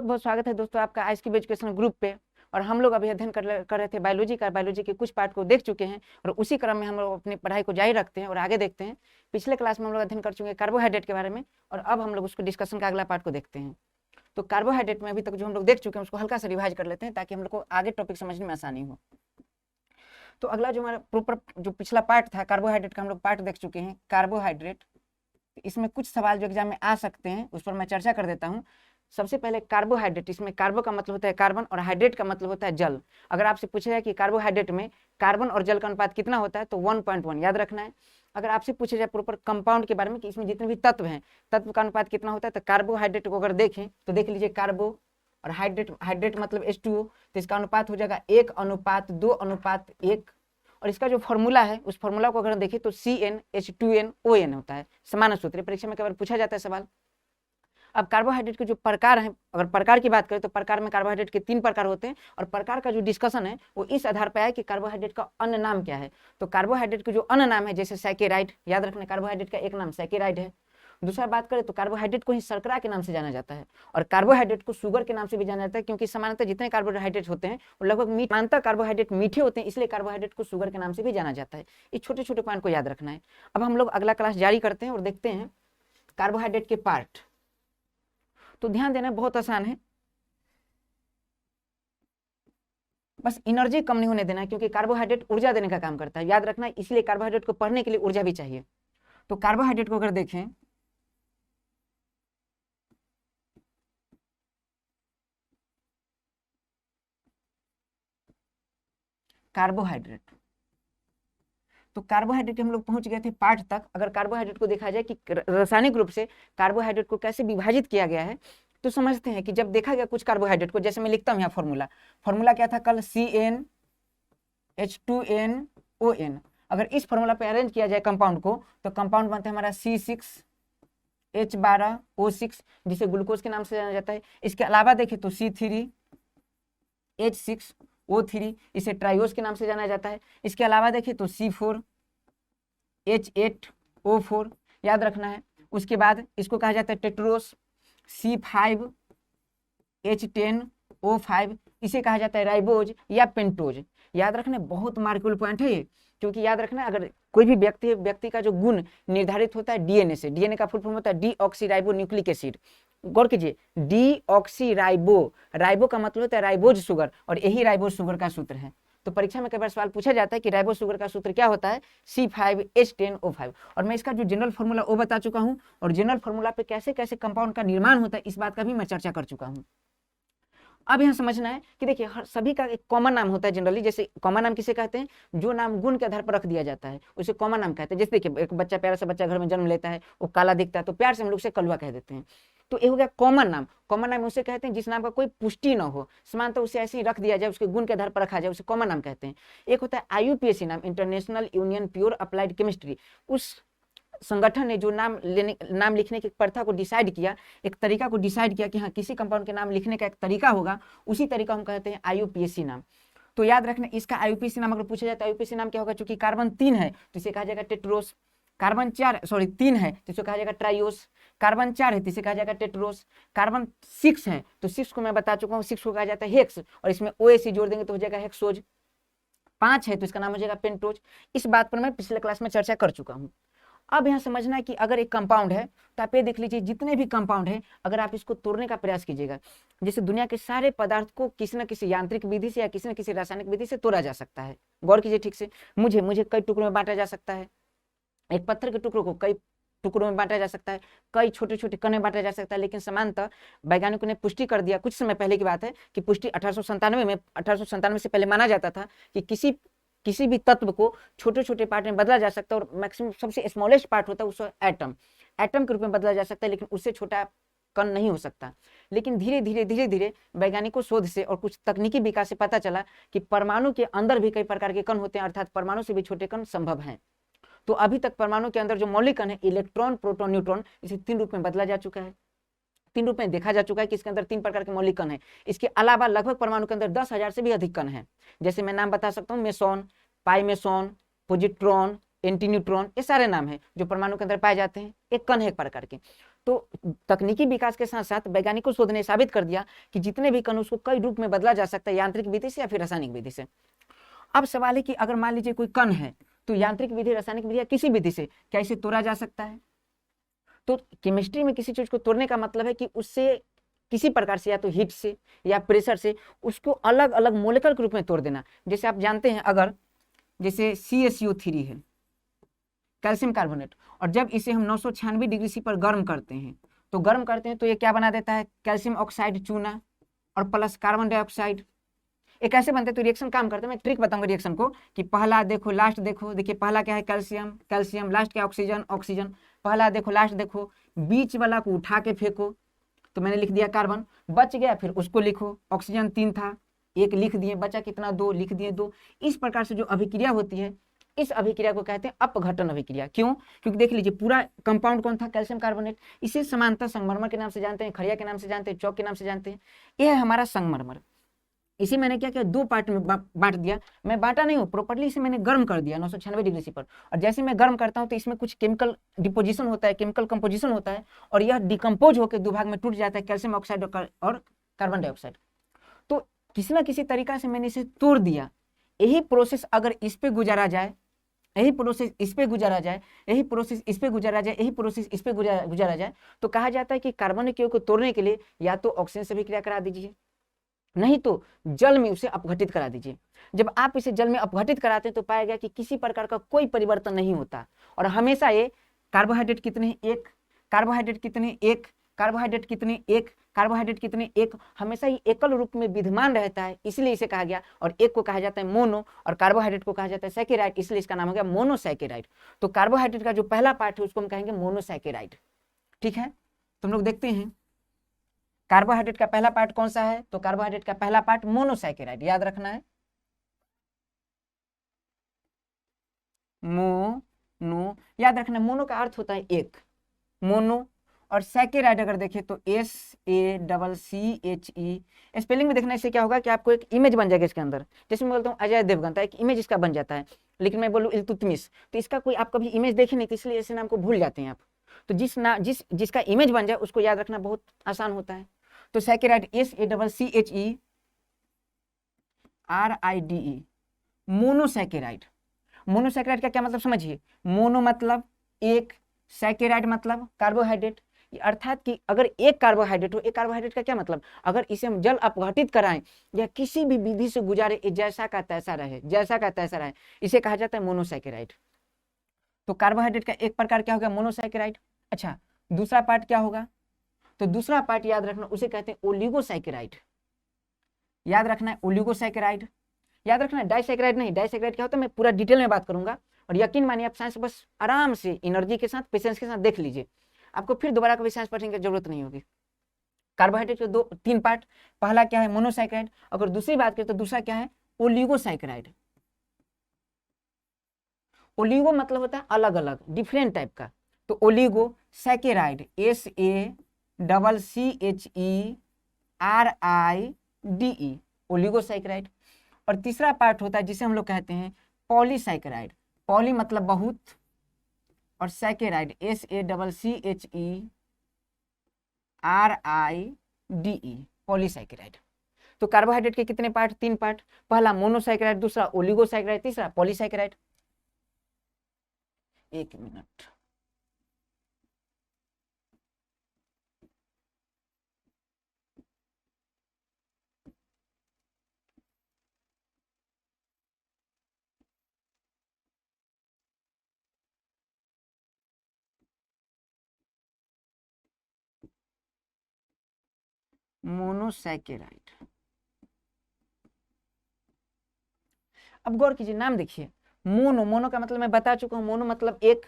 बहुत स्वागत है दोस्तों आपका आज की एजुकेशन ग्रुप पे। और हम लोग अभी अध्ययन कर रहे थे बायोलॉजी का। बायोलॉजी के कुछ पार्ट को देख चुके हैं और उसी क्रम में हम लोग अपनी पढ़ाई को जारी रखते हैं और आगे देखते हैं। पिछले क्लास में हम लोग अध्ययन कर चुके हैं कार्बोहाइड्रेट के बारे में और अब हम लोग उसको डिस्कशन का अगला पार्ट को देखते हैं। तो कार्बोहाइड्रेट में अभी तक जो हम लोग देख चुके हैं उसको हल्का सा रिवाइज कर लेते हैं ताकि हम लोग को आगे टॉपिक समझने में आसानी हो। तो अगला जो हमारा प्रॉपर जो पिछला पार्ट था कार्बोहाइड्रेट का हम लोग पार्ट देख चुके हैं कार्बोहाइड्रेट। इसमें कुछ सवाल जो एग्जाम में आ सकते हैं उस पर मैं चर्चा कर देता हूँ। सबसे पहले कार्बोहाइड्रेट, इसमें कार्बो का मतलब होता है कार्बन और हाइड्रेट का मतलब होता है जल। अगर आपसे पूछा जाए कि कार्बोहाइड्रेट में कार्बन और जल का अनुपात कितना होता है तो 1.1 याद रखना है। अगर आपसे पूछा जाए प्रॉपर कंपाउंड के बारे में कि इसमें जितने भी तत्व हैं तत्व का अनुपात कितना होता है तो कार्बोहाइड्रेट को अगर देखें तो देख लीजिए कार्बो और हाइड्रेट मतलब H2O, तो इसका अनुपात हो जाएगा 1:2:1। और इसका जो फॉर्मूला है उस फॉर्मूला को अगर देखें तो CnH2nOn होता है, समान सूत्र। परीक्षा में कई बार पूछा जाता है सवाल। अब कार्बोहाइड्रेट के जो प्रकार हैं, अगर प्रकार की बात करें तो प्रकार में कार्बोहाइड्रेट के 3 प्रकार होते हैं और प्रकार का जो डिस्कशन है वो इस आधार पर है कि कार्बोहाइड्रेट का अन्य नाम क्या है। तो कार्बोहाइड्रेट के जो अन्य नाम है जैसे सैकेराइड, याद रखना कार्बोहाइड्रेट का एक नाम सैकेराइड है। दूसरा बात करें तो कार्बोहाइड्रेट को ही शर्करा के नाम से जाना जाता है और कार्बोहाइड्रेट को शुगर के नाम से भी जाना जाता है, क्योंकि सामान्यतः जितने कार्बोहाइड्रेट होते हैं वो लगभग समानतः कार्बोहाइड्रेट मीठे होते हैं, इसलिए कार्बोहाइड्रेट को शुगर के नाम से भी जाना जाता है। इस छोटे छोटे पॉइंट को याद रखना है। अब हम लोग अगला क्लास जारी करते हैं और देखते हैं कार्बोहाइड्रेट के पार्ट। तो ध्यान देना बहुत आसान है, बस एनर्जी कम नहीं होने देना है, क्योंकि कार्बोहाइड्रेट ऊर्जा देने का काम करता है, याद रखना। इसलिए कार्बोहाइड्रेट को पढ़ने के लिए ऊर्जा भी चाहिए। तो कार्बोहाइड्रेट को अगर देखें कार्बोहाइड्रेट, तो कार्बोहाइड्रेट हम लोग पहुंच गए थे पार्ट तक। अगर कार्बोहाइड्रेट को देखा जाए कि रासायनिक रूप से कार्बोहाइड्रेट को कैसे विभाजित किया गया है तो समझते हैं कि जब देखा गया कुछ कार्बोहाइड्रेट को, जैसे मैं लिखता हूं यहाँ फॉर्मूला क्या था कल, CnH2nOn। अगर इस फॉर्मूला पे अरेंज किया जाए कंपाउंड को तो कंपाउंड बनता है हमारा C6H12O6, जिसे ग्लूकोज के नाम से जाना जाता है। इसके अलावा देखें तो C3H6O3, इसे ट्राइओस के नाम से जाना जाता है। इसके अलावा देखें तो C4H8O4, याद रखना है। उसके बाद इसको कहा जाता है टेट्रोस, C5H10O5, इसे कहा जाता है राइबोज या पेंटोज। याद रखना बहुत मार्केबल पॉइंट है ये, क्योंकि याद रखना अगर कोई भी व्यक्ति का जो गुण निर्धारित होता है डीएनए से, डीएनए का फुल फॉर्म होता है डीऑक्सीराइबो न्यूक्लिक एसिड। गौर कीजिए डीऑक्सीराइबो, राइबो का मतलब होता है राइबोज शुगर और यही राइबोज शुगर का सूत्र है। तो परीक्षा में कई बार सवाल पूछा जाता है कि राइबोज शुगर का सूत्र क्या होता है, C5H10O5। और मैं इसका जो जनरल फॉर्मूला वो बता चुका हूं और जनरल फॉर्मूला पे कैसे कैसे कंपाउंड का निर्माण होता है इस बात का भी मैं चर्चा कर चुका हूं। अब यहाँ समझना है कि देखिए हर सभी का एक कॉमन नाम होता है जनरली। जैसे कॉमन नाम किसे कहते हैं, जो नाम गुण के आधार पर रख दिया जाता है उसे कॉमन नाम कहते हैं। जैसे देखिए एक बच्चा, प्यारा सा बच्चा घर में जन्म लेता है, वो काला दिखता है तो प्यार से हम लोग उसे कलुआ कह देते हैं। तो ये हो गया कॉमन नाम। कॉमन नाम उसे कहते हैं जिस नाम का कोई पुष्टि न हो, समानतः उसे ऐसे ही रख दिया जाए, उसके गुण के आधार पर रखा जाए, उसे कॉमन नाम कहते हैं। एक होता है IUPAC नाम, international union pure applied chemistry. उस संगठन ने जो नाम लिखने की प्रथा को डिसाइड किया, एक तरीका को डिसाइड किया कि हाँ किसी कंपाउंड के नाम लिखने का एक तरीका होगा, उसी तरीका हम कहते हैं IUPAC नाम। तो याद रखना इसका IUPAC नाम अगर पूछा जाए तो IUPAC नाम क्या होगा, चूंकि कार्बन 3 है तो इसे कहा जाएगा टेट्रोस। कार्बन 3 है तो इसे कहा जाएगा ट्राइओस। कार्बन 4 है तो इसे कहा जाएगा टेट्रोस। कार्बन 6 है तो 6 को मैं बता चुका हूँ, 6 को कहा जाता है हेक्स और इसमें OAC जोड़ देंगे तो हो जाएगा हेक्सोज। 5 है तो इसका नाम हो जाएगा पेंटोज। इस बात पर मैं पिछले क्लास में चर्चा कर चुका हूँ। अब यहाँ समझना है कि अगर एक कंपाउंड है तो आप ये देख लीजिए जितने भी कंपाउंड है अगर आप इसको तोड़ने का प्रयास कीजिएगा, जैसे दुनिया के सारे पदार्थ को किसी न किसी यांत्रिक विधि से या किसी न किसी रासायनिक विधि से तोड़ा जा सकता है। गौर कीजिए ठीक से, मुझे कई टुकड़ों में बांटा जा सकता है, एक पत्थर के टुकड़ों को कई टुकड़ों में बांटा जा सकता है, कई छोटे छोटे कण में बांटा जा सकता है। लेकिन समानतः वैज्ञानिकों ने पुष्टि कर दिया, कुछ समय पहले की बात है कि पुष्टि 1897 से पहले माना जाता था कि किसी भी तत्व को छोटे छोटे पार्ट में बदला जा सकता है और मैक्सिमम सबसे स्मॉलेस्ट पार्ट होता है उसको एटम के रूप में बदला जा सकता है, लेकिन उससे छोटा कण नहीं हो सकता। लेकिन धीरे धीरे वैज्ञानिकों शोध से और कुछ तकनीकी विकास से पता चला कि परमाणु के अंदर भी कई प्रकार के कण होते हैं, अर्थात परमाणु से भी छोटे कण संभव हैं। तो अभी तक परमाणु के अंदर जो मौलिक कण है इलेक्ट्रॉन, प्रोटॉन, न्यूट्रॉन, इसे 3 रूप में बदला जा चुका है, 3 रूप में देखा जा चुका है कि इसके अंदर 3 प्रकार के मौलिक कण है। इसके अलावा लगभग परमाणु के अंदर 10,000 से भी अधिक कण है। जैसे मैं नाम बता सकता हूँ, मेसॉन, पाइमेसॉन, पोजिट्रॉन, एंटीन्यूट्रॉन, ये सारे नाम हैं जो परमाणु के अंदर पाए जाते हैं। एक कण है एक प्रकार के। तो तकनीकी विकास के साथ साथ वैज्ञानिकों शोध ने साबित कर दिया कि जितने भी कण उसको कई रूप में बदला जा सकता है, यांत्रिक विधि से या फिर रासायनिक विधि से। अब सवाल है कि अगर मान लीजिए कोई कण है तो यांत्रिक विधि, रासायनिक विधि या किसी विधि से क्या इसे तोड़ा जा सकता है? तो केमिस्ट्री में किसी चीज को तोड़ने का मतलब है कि उससे किसी प्रकार से या तो हीट से या प्रेशर से उसको अलग अलग मोलेकुलर के रूप में तोड़ देना। जैसे आप जानते हैं, अगर जैसे CaCO3 है, कैल्शियम कार्बोनेट, और जब इसे हम 996 डिग्री सी पर गर्म करते हैं तो ये क्या बना देता है? कैल्शियम ऑक्साइड चूना और प्लस कार्बन डाइऑक्साइड। एक ऐसे बनते हैं। तो रिएक्शन काम करते हैं। मैं ट्रिक बताऊंगा रिएक्शन को कि पहला देखो लास्ट देखो। देखिए पहला क्या है? कैल्शियम, कैल्शियम, लास्ट क्या? Oxygen, oxygen. पहला देखो लास्ट देखो, बीच वाला को उठा के फेंको, तो मैंने लिख दिया कार्बन, बच गया, फिर उसको लिखो। ऑक्सीजन 3 था, 1 लिख दिए, बचा कितना? 2, लिख दिए 2। इस प्रकार से जो अभिक्रिया होती है, इस अभिक्रिया को कहते हैं अपघटन अभिक्रिया। क्यों? क्योंकि देख लीजिए पूरा कंपाउंड कौन था? Calcium carbonate. इसे समानता संगमरमर के नाम से जानते हैं, खड़िया के नाम से जानते हैं, चौक के नाम से जानते हैं। यह है हमारा संगमरमर। इसे मैंने क्या किया? 2 पार्ट में बांट दिया। मैं बांटा नहीं हूँ, प्रॉपर्ली इसे मैंने गर्म कर दिया 996 डिग्री सी पर। और जैसे मैं गर्म करता हूँ तो इसमें कुछ केमिकल डिपोजिशन होता है, केमिकल कंपोजिशन होता है, और यह डिकम्पोज होकर 2 भाग में टूट जाता है, कैल्शियम ऑक्साइड और कार्बन डाइऑक्साइड। तो किसी ना किसी तरीका से मैंने इसे तोड़ दिया। यही प्रोसेस अगर इस पे गुजारा जाए, यही प्रोसेस इस पे गुजारा जाए, यही प्रोसेस इस पे गुजारा जाए, यही प्रोसेस इस पे गुजारा जाए, तो कहा जाता है कि कार्बनिक यौगिक को तोड़ने के लिए या तो ऑक्सीजन से अभिक्रिया करा दीजिए, नहीं तो जल में उसे अपघटित करा दीजिए। जब आप इसे जल में अपघटित कराते हैं तो पाया गया कि किसी प्रकार का कोई परिवर्तन नहीं होता, और हमेशा ये कार्बोहाइड्रेट कितने? 1, कार्बोहाइड्रेट कितने? 1, कार्बोहाइड्रेट कितने? 1, कार्बोहाइड्रेट कितने? 1। हमेशा ही एकल रूप में विद्यमान रहता है, इसलिए इसे कहा गया। और एक को कहा जाता है मोनो, और कार्बोहाइड्रेट को कहा जाता है सैकेराइड, इसलिए इसका नाम हो गया मोनोसैकेराइड। तो कार्बोहाइड्रेट का जो पहला पार्ट है उसको हम कहेंगे मोनोसैकेराइड। ठीक है, तुम लोग देखते हैं कार्बोहाइड्रेट का पहला पार्ट कौन सा है? तो कार्बोहाइड्रेट का पहला पार्ट मोनोसैकेराइड, याद रखना है। मोनो याद रखना। मोनो का अर्थ होता है एक, मोनो। और सैकेराइड अगर देखें तो SACCHE। स्पेलिंग में देखना, इससे क्या होगा कि आपको एक इमेज बन जाएगा इसके अंदर। जैसे मैं बोलता हूँ अजय देवगन, तो एक इमेज इसका बन जाता है। लेकिन मैं बोलूँ इल्तुतमिश, तो इसका कोई आप कभी इमेज देखे नहीं, तो इसलिए ऐसे नाम को भूल जाते हैं आप। तो जिसका इमेज बन जाए उसको याद रखना बहुत आसान होता है। तो सैकेराइड SACCHERIDE, मोनोसैकेराइड। मोनोसैकेराइड का क्या मतलब समझिए? मोनो मतलब एक, सैकेराइड मतलब कार्बोहाइड्रेट। अर्थात कि अगर एक कार्बोहाइड्रेट हो, एक कार्बोहाइड्रेट का क्या मतलब? अगर इसे हम जल अपघटित कराएं या किसी भी विधि से गुजारे, जैसा का तैसा रहे, जैसा का तैसा रहे, इसे कहा जाता है मोनोसैकेराइड। तो कार्बोहाइड्रेट का एक प्रकार क्या होगा? मोनोसैकेराइड। अच्छा, दूसरा पार्ट क्या होगा? तो दूसरा पार्ट याद रखना, उसे कहते हैं ओलिगोसैकेराइड। याद रखना है ओलिगोसैकेराइड। याद रखना है डाइसैकेराइड नहीं। डाइसैकेराइड क्या होता है मैं पूरा डिटेल में बात करूंगा, और यकीन मानिए आप साइंस बस आराम से एनर्जी के साथ, पेशेंस के साथ देख लीजिए, आपको फिर दोबारा कभी साइंस पढ़ने की जरूरत नहीं होगी। कार्बोहाइड्रेट के 3 पार्ट, पहला क्या है? मोनोसैकेराइड। अगर दूसरी बात करें तो दूसरा क्या है? ओलिगोसैकेराइड। ओलिगो मतलब होता है अलग अलग, डिफरेंट टाइप का। तो ओलिगो सैकेराइड SACCHERIDE, ओलिगोसैकेराइड। और तीसरा पार्ट होता है जिसे हम लोग कहते हैं पॉलीसैकेराइड। पॉली मतलब बहुत, और सैकेराइड SACCHERIDE, पॉलीसैकेराइड। तो कार्बोहाइड्रेट के कितने पार्ट? 3 पार्ट, पहला मोनोसैकेराइड, दूसरा ओलिगोसैकेराइड, तीसरा पॉलीसैकेराइड। 1 मिनट। मोनोसैकेराइड। अब गौर कीजिए, नाम देखिए, मोनो। मोनो का मतलब मैं बता चुका हूं, मोनो मतलब एक,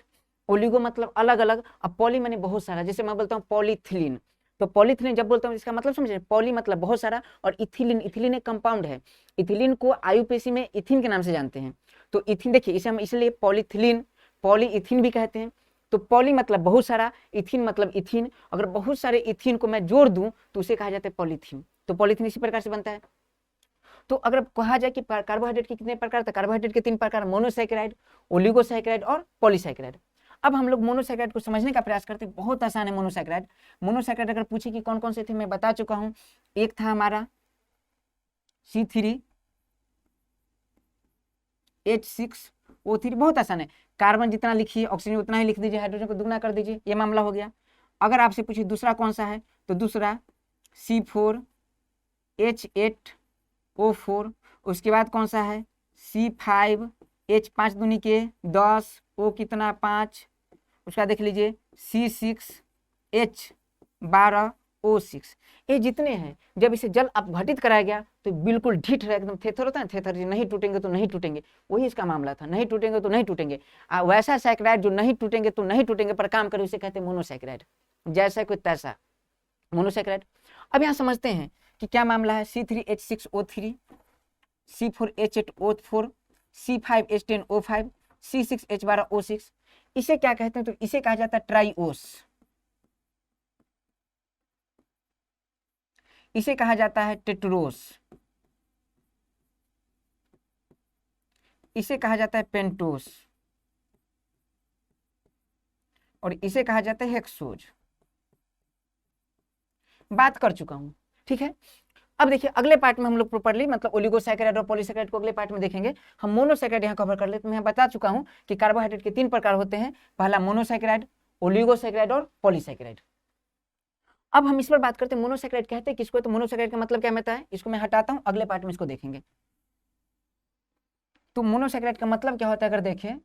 ओलिगो मतलब अलग अलग, अब पॉली मैंने बहुत सारा। जैसे मैं बोलता हूँ पॉलीथिलीन, तो पॉलीथिलीन जब बोलता हूँ इसका मतलब समझे, पॉली मतलब बहुत सारा, और इथिलीन, इथिलीन एक कंपाउंड है। इथिलीन को आयुपेसी में इथिन के नाम से जानते हैं। तो इथिन देखिए, इसे हम इसलिए पॉलीथिलीन, पॉलीइथिन भी कहते हैं। तो पॉली मतलब बहुत सारा, इथिन मतलब इथिन। अगर बहुत सारे इथिन को मैं जोड़ दूं तो उसे कहा जाता है पॉलीथीन। तो पॉलीथीन इसी प्रकार से बनता है। तो अगर कहा जाए कि कार्बोहाइड्रेट के कितने प्रकार, तो कार्बोहाइड्रेट के 3 प्रकार, मोनोसैकेराइड, ओलिगोसैकेराइड और पॉलीसैकेराइड। अब हम लोग मोनोसैकेराइड को समझने का प्रयास करते हैं, बहुत आसान है मोनोसैकेराइड। मोनोसैकेराइड अगर पूछे कि कौन कौन से थे, मैं बता चुका हूं। एक था हमारा C3H6O3, बहुत आसान है। कार्बन जितना लिखिए, ऑक्सीजन उतना ही लिख दीजिए, हाइड्रोजन को दुगना कर दीजिए, ये मामला हो गया। अगर आपसे पूछिए दूसरा कौन सा है, तो दूसरा C4H8O4। उसके बाद कौन सा है, C5H5 दूनी के 10, O कितना 5। उसका देख लीजिए C6H12O6। ये जितने हैं, जब इसे जल अपघटित कराया गया तो बिल्कुल ढीठ रहे, एकदम थेथर होता है, थेथर जी, नहीं टूटेंगे तो नहीं टूटेंगे, वही इसका मामला था, नहीं टूटेंगे तो नहीं टूटेंगे। वैसा सैकराइड जो नहीं टूटेंगे तो नहीं टूटेंगे पर काम करे, उसे कहते हैं मोनोसैकराइड, जैसा कोई तैसा मोनोसैकराइड। अब यहाँ समझते हैं कि क्या मामला है। C3H6O3, C4H8O4, C5H10O5, C6H12O6, इसे क्या कहते हैं, तो इसे कहा जाता है ट्राइओस, इसे कहा जाता है टेट्रोस, इसे कहा जाता है पेंटोस, और इसे कहा जाता है हेक्सोज। बात कर चुका हूं, ठीक है। अब देखिए अगले पार्ट में हम लोग प्रॉपर्ली मतलब ओलिगोसैकेराइड और पॉलीसैकेराइड को अगले पार्ट में देखेंगे। हम मोनोसैकेराइड यहाँ कवर कर लेते हैं। मैं बता चुका हूं कि कार्बोहाइड्रेट के 3 प्रकार होते हैं, पहला मोनोसैकेराइड, ओलिगोसैकेराइड और पॉलीसैकेराइड। अब हम इस पर बात करते हैं, मोनोसैकेराइड कहते हैं किसको, तो मोनोसैकेराइड का मतलब क्या होता है, इसको मैं हटाता हूं, अगले पार्ट में इसको देखेंगे। तो मोनोसैकेराइड का मतलब क्या होता है, अगर देखें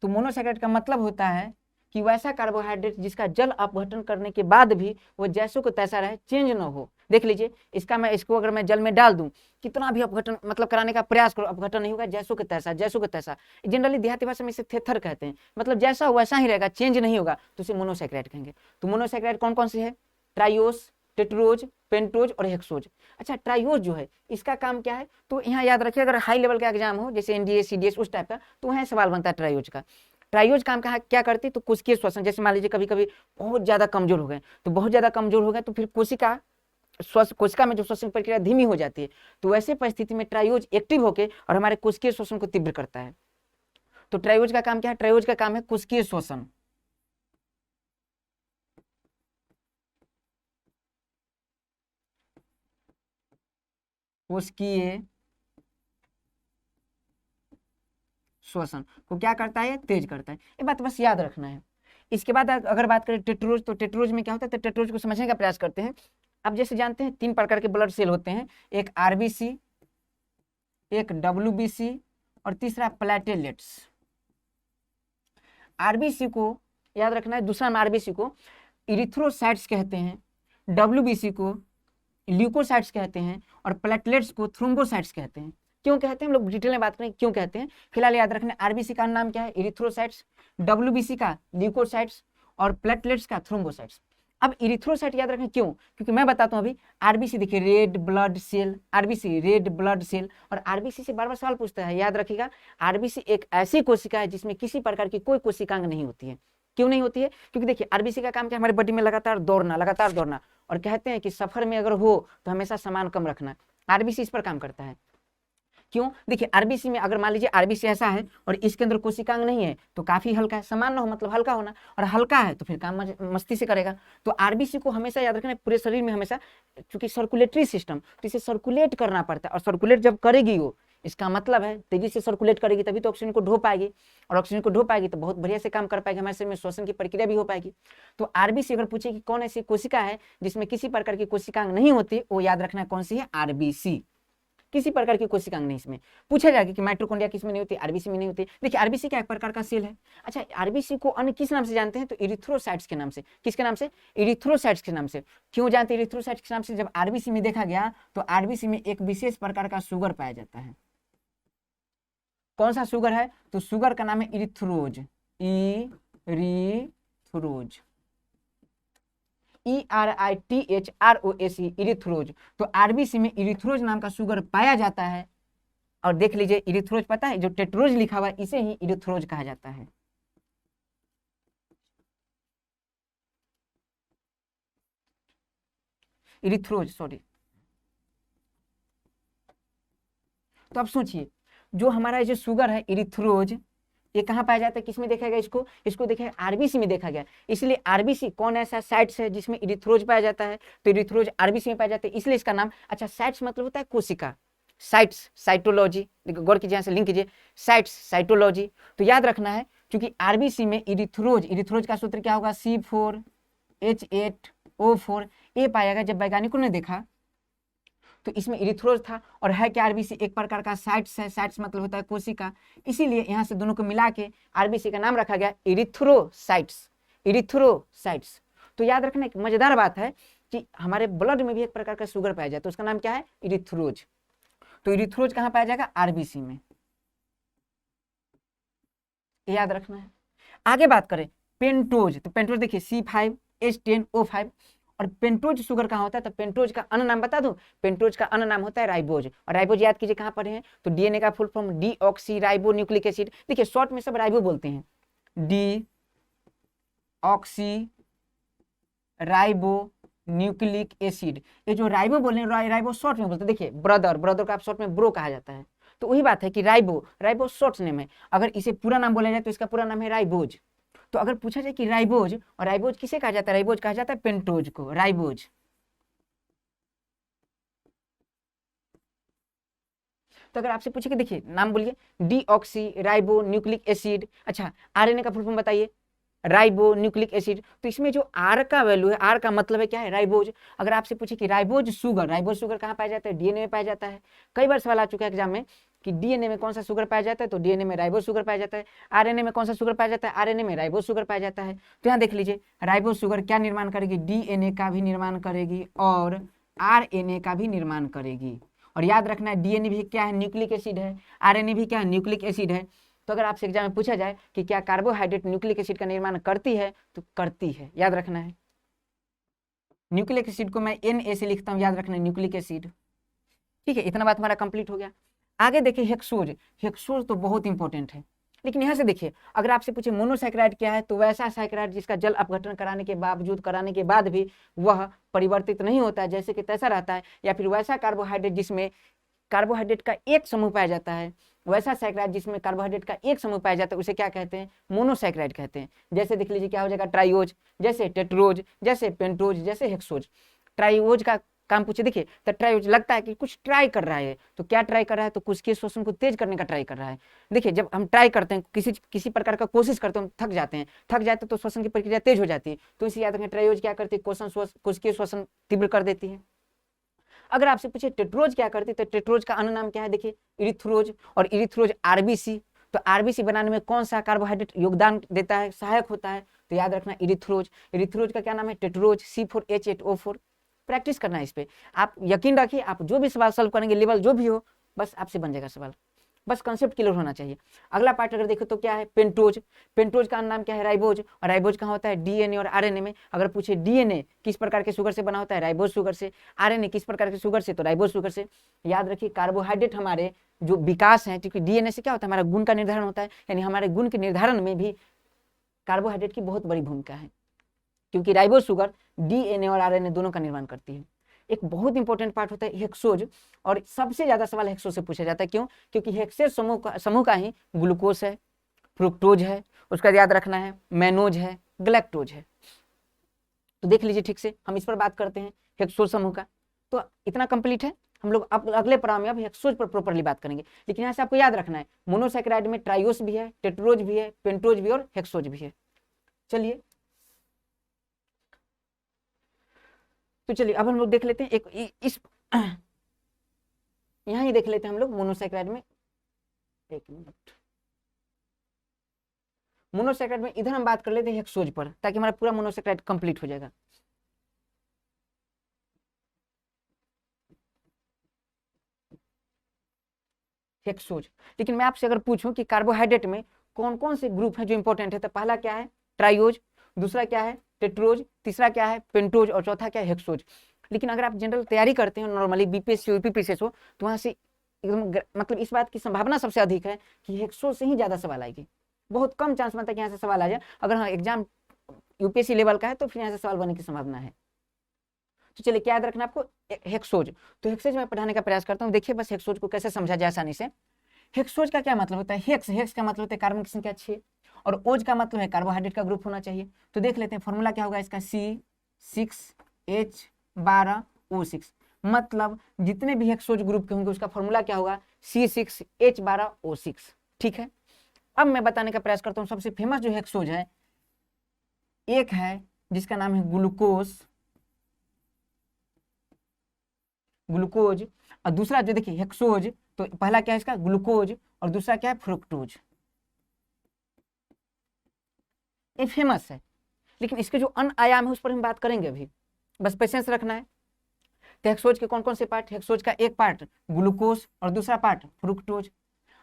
तो मोनोसैकेराइड का मतलब होता है कि वैसा कार्बोहाइड्रेट जिसका जल अपघटन करने के बाद भी वो जैसो को तैसा रहे, चेंज ना हो। देख लीजिए इसको अगर मैं जल में डाल दूं, कितना भी अपघटन मतलब कराने का प्रयास करो, अपघटन नहीं होगा, जैसो के तैसा, जैसो के तैसा। जनरली देहाती भाषा में इसे थेथर कहते हैं, मतलब जैसा वैसा ही रहेगा, चेंज नहीं होगा, तो उसे मोनोसैकेराइड कहेंगे। तो मोनोसैकेराइड कौन कौन से है, ट्राइओस, टेट्रोज, पेंटोज और हेक्सोज। अच्छा, ट्राइओज जो है इसका काम क्या है, तो यहाँ याद रखिए, अगर हाई लेवल का एग्जाम हो जैसे एनडीए सीडीएस उस टाइप का, तो वहाँ सवाल बनता है ट्राइओज का। ट्राइओज काम क्या करती, तो कोशिकीय श्वसन, जैसे मान लीजिए कभी कभी बहुत ज्यादा कमजोर हो गए, तो बहुत ज्यादा कमजोर हो गए तो फिर कोशिका में जो श्वसन प्रक्रिया धीमी हो जाती है, तो वैसे परिस्थिति में ट्राइओज एक्टिव होकर और हमारे कोशिकीय श्वसन को तीव्र करता है। तो ट्राइओज का काम क्या है, ट्राइओज का काम है कोशिकीय श्वसन, कोशिकीय श्वसन को क्या करता है, तेज करता है। ये बात बस याद रखना है। इसके बाद अगर बात करें टेट्रोज, तो टेट्रोज में क्या होता है, तो टेट्रोज को समझने का प्रयास करते हैं। अब जैसे जानते हैं 3 प्रकार के ब्लड सेल होते हैं, एक आरबीसी, एक डब्ल्यूबीसी और तीसरा प्लेटलेट्स। आरबीसी को याद रखना है, दूसरा नाम आरबीसी को इरिथ्रोसाइट्स कहते हैं, डब्ल्यूबीसी को ल्यूकोसाइट्स कहते हैं और प्लेटलेट्स को थ्रोम्बोसाइट्स कहते हैं। क्यों कहते हैं, हम लोग डिटेल में बात करें क्यों कहते हैं। फिलहाल याद रखना, आरबीसी का नाम क्या है, इरिथ्रोसाइट्स, डब्ल्यूबीसी का ल्यूकोसाइट्स और प्लेटलेट्स का थ्रोम्बोसाइट्स। अब इरिथ्रोसाइट याद रखें क्यों, क्योंकि मैं बताता हूं अभी। आरबीसी देखिए red blood cell, RBC red blood cell, और आरबीसी से बार बार सवाल पूछता है, याद रखिएगा। आरबीसी एक ऐसी कोशिका है जिसमें किसी प्रकार की कोई कोशिकांग नहीं होती है। क्यों नहीं होती है, क्योंकि देखिए आरबीसी का काम क्या है, हमारे बॉडी में लगातार दौड़ना, लगातार दौड़ना, और कहते हैं कि सफर में अगर हो तो हमेशा सामान कम रखना। आरबीसी इस पर काम करता है। क्यों, देखिए आरबीसी में अगर मान लीजिए आरबीसी ऐसा है और इसके अंदर कोशिकांग नहीं है, तो काफी हल्का है, समान ना हो मतलब हल्का होना, और हल्का है तो फिर काम मस्ती से करेगा। तो आरबीसी को हमेशा याद रखना, पूरे शरीर में हमेशा, क्योंकि सर्कुलेटरी सिस्टम, तो इसे सर्कुलेट करना पड़ता है, और सर्कुलेट जब करेगी वो, इसका मतलब है तेजी से सर्कुलेट करेगी तभी तो ऑक्सीजन को ढो पाएगी, और ऑक्सीजन को ढो पाएगी तो बहुत बढ़िया से काम कर पाएगी, हमारे शरीर में श्वसन की प्रक्रिया भी हो पाएगी। तो आरबीसी अगर पूछे कि कौन ऐसी कोशिका है जिसमें किसी प्रकार की कोशिकांग नहीं होती, वो याद रखना कौन सी है, आरबीसी। किसी प्रकार की कोशिकांग नहीं इसमें। पूछा जाएगा कि माइटोकॉन्ड्रिया किसमें नहीं होती, आरबीसी में नहीं होती। देखिए आरबीसी क्या एक प्रकार का सेल है। अच्छा, आरबीसी को अन्य किस नाम से जानते हैं, तो इरिथ्रोसाइट्स के नाम से। किसके नाम से, इरिथ्रोसाइट्स के नाम से। क्यों जानते हैं इरिथ्रोसाइट्स के नाम से, जब आरबीसी में देखा गया तो आरबीसी में एक विशेष प्रकार का शुगर पाया जाता है। कौन सा शुगर है, तो शुगर का नाम है इरिथ्रोज, इरिथ्रोज, ERITHROAC, इरिथ्रोज। तो आरबीसी में इरिथ्रोज नाम का शुगर पाया जाता है। और देख लीजिए इरिथ्रोज, पता है जो टेट्रोज लिखा हुआ है इसे ही इरिथ्रोज कहा जाता है। इरिथ्रोज, सॉरी, तो आप सोचिए, जो हमारा जो शुगर है इरिथ्रोज, ये कहाँ पाया जाता है, किसमें देखा गया, इसको देखा आरबीसी में देखा गया। इसलिए आरबीसी कौन ऐसा साइट्स है जिसमें इरिथ्रोज पाया जाता है, तो इरिथ्रोज आरबीसी में पाया जाता है, इसलिए इसका नाम, अच्छा साइट्स मतलब होता है कोशिका, साइट्स साइटोलॉजी, गौर कीजिए, यहाँ से लिंक कीजिए, साइट्स साइटोलॉजी। तो याद रखना है, क्योंकि आरबीसी में इरिथ्रोज का सूत्र क्या होगा, C4H8O4, ये पाया गया। जब वैज्ञानिकों ने देखा तो इसमें इरिथ्रोज था, और है क्या आरबीसी, एक प्रकार का साइट्स है, साइट्स मतलब होता है कोशिका, इसीलिए यहाँ से दोनों को मिला के आरबीसी का नाम रखा गया इरिथ्रोसाइट्स, इरिथ्रोसाइट्स। तो याद रखना, एक मजेदार बात है कि हमारे ब्लड में भी एक प्रकार का शुगर पाया जाता है, उसका नाम क्या है, इरिथ्रोज। तो इरिथ्रोज कहाँ पाया जाएगा, आरबीसी में, याद रखना है। आगे बात करें पेंटोज, तो पेंटोज देखिए C5H10O5, और पेंटोज शुगर कहाँ होता है, तो पेंटोज का अन्य नाम बता दूं, पेंटोज का अन्य नाम होता है राइबोज। और राइबोज याद कीजिए कहाँ पर है, तो डीएनए का full form deoxy ribo nucleic acid, देखिए शॉर्ट में सब राइबो बोलते हैं, डीऑक्सी राइबो न्यूक्लिक एसिड। ये जो राइबो बोल रहे हैं, राइबो शॉर्ट में बोलते हैं, देखिए ब्रदर को आप शॉर्ट में ब्रो कहा जाता है, तो वही बात है कि राइबो शॉर्ट नेम है। अगर इसे पूरा नाम बोला जाए तो इसका पूरा नाम है राइबोज। तो अगर पूछा जाए कि राइबोज, और राइबोज किसे कहा जाता है, राइबोज कहा जाता है पेंटोज को, राइबोज। तो अगर आपसे पूछे कि देखिए नाम बोलिए, डीऑक्सी राइबो न्यूक्लिक एसिड, अच्छा आरएनए का फुल फॉर्म बताइए, राइबो न्यूक्लिक एसिड। तो इसमें जो आर का वैल्यू है, आर का मतलब है क्या है, राइबोज। अगर आपसे पूछे कि राइबोज शुगर कहाँ पाया जाता है, डीएनए में पाया जाता है। कई बार सवाल आ चुका है एग्जाम में कि डीएनए में कौन सा शुगर पाया जाता है, तो डीएनए में राइबोज शुगर पाया जाता है। आरएनए में कौन सा शुगर पाया जाता है, आरएनए में राइबोज शुगर पाया जाता है। तो यहाँ देख लीजिए, राइबोज शुगर क्या निर्माण करेगी, डीएनए का भी निर्माण करेगी और आरएनए का भी निर्माण करेगी। और याद रखना है, डीएनए भी क्या है, न्यूक्लिक एसिड है, आरएनए भी क्या है, न्यूक्लिक एसिड है। तो अगर आपसे एग्जाम में पूछा जाए कि क्या कार्बोहाइड्रेट न्यूक्लिक एसिड का निर्माण करती है, तो करती है, याद रखना है। न्यूक्लिक एसिड को मैं Na से लिखता हूँ, याद रखना है, न्यूक्लिक एसिड। ठीक है, इतना बात हमारा कंप्लीट हो गया। आगे देखिए हेक्सोज तो बहुत इंपॉर्टेंट है। लेकिन यहाँ से देखिए, अगर आपसे पूछे मोनोसैकेराइड क्या है, तो वैसा सैकेराइड जिसका जल अपघटन कराने के बाद भी वह परिवर्तित नहीं होता है, जैसे कि तैसा रहता है, या फिर वैसा कार्बोहाइड्रेट जिसमें कार्बोहाइड्रेट का एक समूह पाया जाता है, वैसा सैकेराइड जिसमें कार्बोहाइड्रेट का एक समूह पाया जाता है, उसे क्या कहते हैं, मोनोसैकेराइड कहते हैं। जैसे देख लीजिए क्या हो जाएगा, ट्राइओज, जैसे टेट्रोज, जैसे पेंटोज, जैसे हेक्सोज। ट्राइओज का काम पूछे, देखिए तो ट्राइओज लगता है कि कुछ ट्राई कर रहा है, तो क्या ट्राई कर रहा है, तो कुछ के शोषण को तेज करने का ट्राई कर रहा है। देखिए जब हम ट्राई करते हैं, किसी प्रकार का कोशिश करते हैं, हम थक जाते तो श्वसन की प्रक्रिया तेज हो जाती है, तो इसे याद रखें, ट्राइओज क्या करती है, कुछ के श्वसन तीव्र कर देती है। अगर आपसे पूछे टेट्रोज क्या करती है, तो टेट्रोज का अन्य नाम क्या है, देखिए इरिथ्रोज, और इरिथ्रोज आरबीसी। तो आरबीसी बनाने में कौन सा कार्बोहाइड्रेट योगदान देता है, सहायक होता है, तो याद रखना इरिथ्रोज का क्या नाम है, टेट्रोज, C4H8O4। प्रैक्टिस करना है इस पे, आप यकीन रखिए, आप जो भी सवाल सॉल्व करेंगे, लेवल जो भी हो, बस आपसे बन जाएगा सवाल, बस कंसेप्ट क्लियर होना चाहिए। अगला पार्ट अगर देखो तो क्या है, पेंटोज का नाम क्या है, राइबोज। और राइबोज कहाँ होता है, डीएनए और आरएनए में। अगर पूछे डीएनए किस प्रकार के शुगर से बना होता है, राइबोज शुगर से। आरएनए किस प्रकार के शुगर से, तो राइबोज शुगर से। याद रखिए, कार्बोहाइड्रेट हमारे जो विकास है, क्योंकि डीएनए से क्या होता है, हमारा गुण का निर्धारण होता है, यानी हमारे गुण के निर्धारण में भी कार्बोहाइड्रेट की बहुत बड़ी भूमिका है, क्योंकि राइबोज शुगर डीएनए और आरएनए दोनों का निर्माण करती है। एक बहुत इंपॉर्टेंट पार्ट होता है हेक्सोज, और सबसे ज्यादा सवाल हेक्सोज से पूछा जाता है। क्यों, क्योंकि हेक्सेज समूह का ही ग्लूकोज है, फ्रुक्टोज है, उसका याद रखना है, मैनोज है, ग्लैक्टोज है। तो देख लीजिए ठीक से, हम इस पर बात करते हैं हेक्सोज समूह का। तो इतना कंप्लीट है, हम लोग अब अगले पड़ाव में अब हेक्सोज पर प्रॉपरली बात करेंगे। लेकिन यहाँ से आपको याद रखना है, मोनोसैकेराइड में ट्राइओस भी है, टेट्रोज भी है, पेंटोज भी और हेक्सोज भी है। चलिए तो चलिए अब हम लोग देख लेते हैं इस यहाँ ही देख लेते हैं हम लोग मोनोसैकेराइड में। एक मिनट, मोनोसैकेराइड में इधर हम बात कर लेते हैं हेक्सोज पर, ताकि हमारा पूरा मोनोसैकेराइड कंप्लीट हो जाएगा। हेक्सोज, लेकिन मैं आपसे अगर पूछूं कि कार्बोहाइड्रेट में कौन कौन से ग्रुप है जो इंपॉर्टेंट है, तो पहला क्या है, ट्राइओज, दूसरा क्या है, टेट्रोज, तीसरा क्या है, पेंटोज, और चौथा क्या है, हेक्सोज। लेकिन अगर आप जनरल तैयारी करते हैं नॉर्मली बीपीएससी यूपीपीसीएस हो, तो वहां से एकदम मतलब इस बात की संभावना सबसे अधिक है कि हेक्सोज से ही ज्यादा सवाल आएगी। बहुत कम चांस बनता है कि यहाँ से सवाल आ जाए। अगर हाँ एग्जाम यूपीएससी लेवल का है तो फिर यहाँ से सवाल बनने की संभावना है। तो चलिए क्या याद रखना आपको, हेक्सोज। तो हेक्सेज मैं पढ़ाने का प्रयास करता हूँ, देखिए बस हेक्सोज को कैसे समझा जाए आसानी से। हेक्सोज का क्या मतलब होता है, हेक्स, हेक्स का मतलब होता है कार्बन की संख्या 6, और ओज का मतलब है कार्बोहाइड्रेट का ग्रुप होना चाहिए। तो देख लेते हैं फॉर्मूला क्या होगा इसका, C6H12O6, मतलब जितने भी हेक्सोज ग्रुप के होंगे उसका फॉर्मूला क्या होगा, C6H12O6। ठीक है, अब मैं बताने का प्रयास करता हूँ सबसे फेमस जो हेक्सोज है, एक है जिसका नाम है ग्लूकोज, ग्लूकोज, और दूसरा जो देखिए हेक्सोज, तो पहला क्या है इसका ग्लूकोज, और दूसरा क्या है फ्रुक्टोज। ये फेमस है, लेकिन इसके जो अन्य आयाम है उस पर हम बात करेंगे अभी, बस पेशेंस रखना है। तो हेक्सोज के कौन कौन से पार्ट, हेक्सोज का एक पार्ट ग्लूकोज और दूसरा पार्ट फ्रुक्टोज।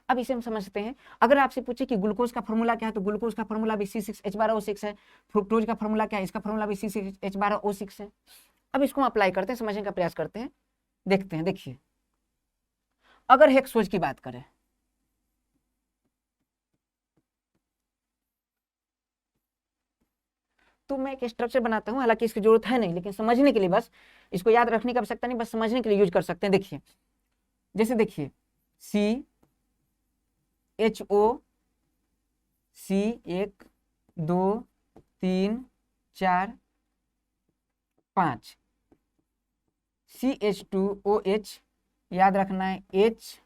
अब इसे हम समझते हैं, अगर आपसे पूछे कि ग्लूकोज का फॉर्मूला क्या है, तो ग्लूकोज का फॉर्मूला भी C6H12O6 है, फ्रुक्टोज का फॉर्मूला क्या है, इसका फॉर्मूला भी C6H12O6 है। अब इसको हम अप्लाई करते हैं, समझने का प्रयास करते हैं, देखते हैं। देखिए अगर हेक्सोज की बात करें, तो मैं एक स्ट्रक्चर बनाता हूं, हालांकि इसकी जरूरत है नहीं, लेकिन समझने के लिए बस, इसको याद रखने की आवश्यकता नहीं, बस समझने के लिए यूज कर सकते हैं। देखिए जैसे देखिए CHO, C 1 2 3 4 5, CH2OH, याद रखना है HOH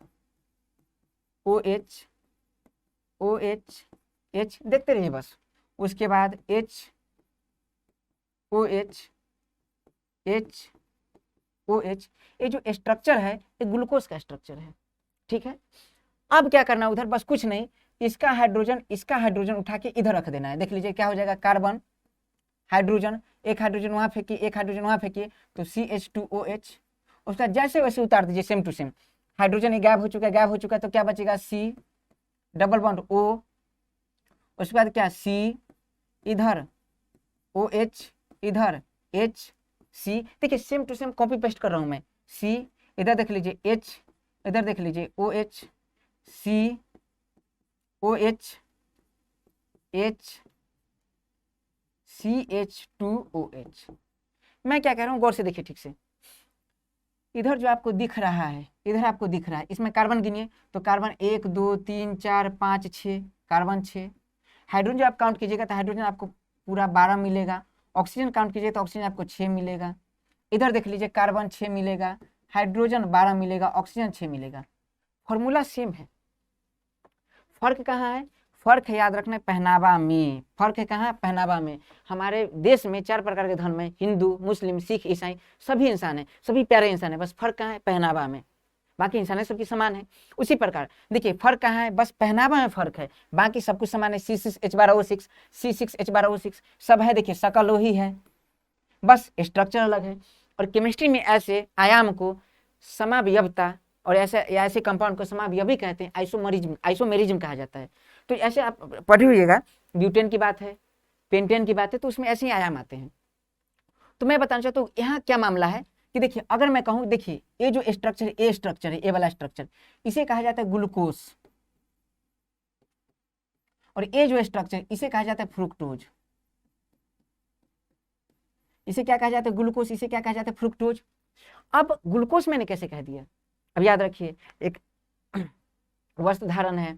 OH H, देखते रहिए बस। उसके बाद HOH HOH, ये जो स्ट्रक्चर है ये ग्लूकोज का स्ट्रक्चर है। ठीक है, अब क्या करना है उधर, बस कुछ नहीं, इसका हाइड्रोजन उठा के इधर रख देना है। देख लीजिए क्या हो जाएगा, कार्बन हाइड्रोजन, एक हाइड्रोजन वहां फेंकिए, एक हाइड्रोजन वहां फेंकिए, तो CH2OH, उसका जैसे वैसे उतार दीजिए सेम टू सेम। हाइड्रोजन ये गायब हो चुका है, गायब हो चुका है, तो क्या बचेगा, C डबल बॉन्ड O, उसके बाद क्या C, इधर OH, इधर HC। देखिए same to same copy paste कर रहा हूं मैं, C इधर देख लीजिए H, इधर देख लीजिए OH, C OH H CH2OH। मैं क्या कह रहा हूँ, गौर से देखिए ठीक से, इधर जो आपको दिख रहा है, इधर आपको दिख रहा है, इसमें कार्बन गिनिए, तो कार्बन 1 2 3 4 5 6, कार्बन 6। हाइड्रोजन जो आप काउंट कीजिएगा तो हाइड्रोजन आपको पूरा 12 मिलेगा, ऑक्सीजन काउंट कीजिए तो ऑक्सीजन आपको 6 मिलेगा। इधर देख लीजिए कार्बन 6 मिलेगा, हाइड्रोजन 12 मिलेगा, ऑक्सीजन 6 मिलेगा। फॉर्मूला सेम है, फर्क कहाँ है, फर्क है याद रखना है पहनावा में, फर्क है कहाँ, पहनावा में। हमारे देश में 4 प्रकार के धर्म है, हिंदू मुस्लिम सिख ईसाई, सभी इंसान है, सभी प्यारे इंसान है, बस फर्क कहाँ है, पहनावा में। बाकी इंसान सबकी समान है। उसी प्रकार देखिए फर्क कहाँ है, बस पहनावा में फर्क है, बाकी सब कुछ समान है। C6H12O6 C6H12O6 सब है, देखिए शकल वही है, बस स्ट्रक्चर अलग है। और केमिस्ट्री में ऐसे आयाम को समावयवता और ऐसे कंपाउंड को समावयवी कहते हैं, आइसोमेरिज्म कहा जाता है। तो ऐसे आप पढ़े हुइएगा, ब्यूटेन की बात है, पेंटेन की बात है, तो उसमें ऐसे ही आयाम आते हैं। तो मैं बताना चाहता हूँ यहाँ क्या मामला है कि देखिए अगर मैं कहूँ, देखिए ये जो स्ट्रक्चर ए स्ट्रक्चर है, ए वाला स्ट्रक्चर, इसे कहा जाता है ग्लूकोज, और ये जो स्ट्रक्चर इसे कहा जाता है फ्रुक्टोज। इसे क्या कहा जाता है, ग्लूकोज, इसे क्या कहा जाता है, फ्रुक्टोज। अब ग्लूकोज मैंने कैसे कह दिया, अब याद रखिए, एक वस्त्र धारण है,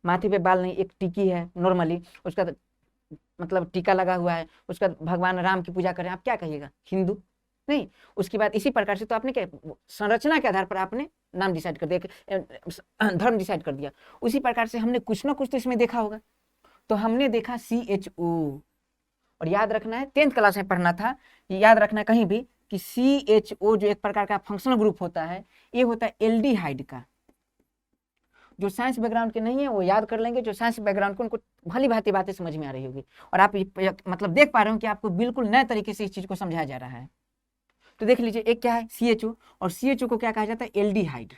माथे पे बाल नहीं, एक टिकी है नॉर्मली, उसका मतलब टीका लगा हुआ है, उसका भगवान राम की पूजा करें, आप क्या कहिएगा, हिंदू नहीं। उसके बाद इसी प्रकार से तो आपने क्या, संरचना के आधार पर आपने नाम डिसाइड कर दिया, धर्म डिसाइड कर दिया। उसी प्रकार से हमने कुछ ना कुछ तो इसमें देखा होगा, तो हमने देखा CHO, और याद रखना है 10th क्लास में पढ़ना था, याद रखना है कहीं भी कि CHO जो एक प्रकार का फंक्शनल ग्रुप होता है, ये होता है एल्डिहाइड का। जो साइंस बैकग्राउंड के नहीं है वो याद कर लेंगे, जो साइंस बैकग्राउंड को उनको भली भांति बातें समझ में आ रही होगी, और आप मतलब देख पा रहे हो कि आपको बिल्कुल नए तरीके से इस चीज को समझाया जा रहा है। तो देख लीजिए एक क्या है CHO, और CHO को क्या कहा जाता है, एल्डिहाइड।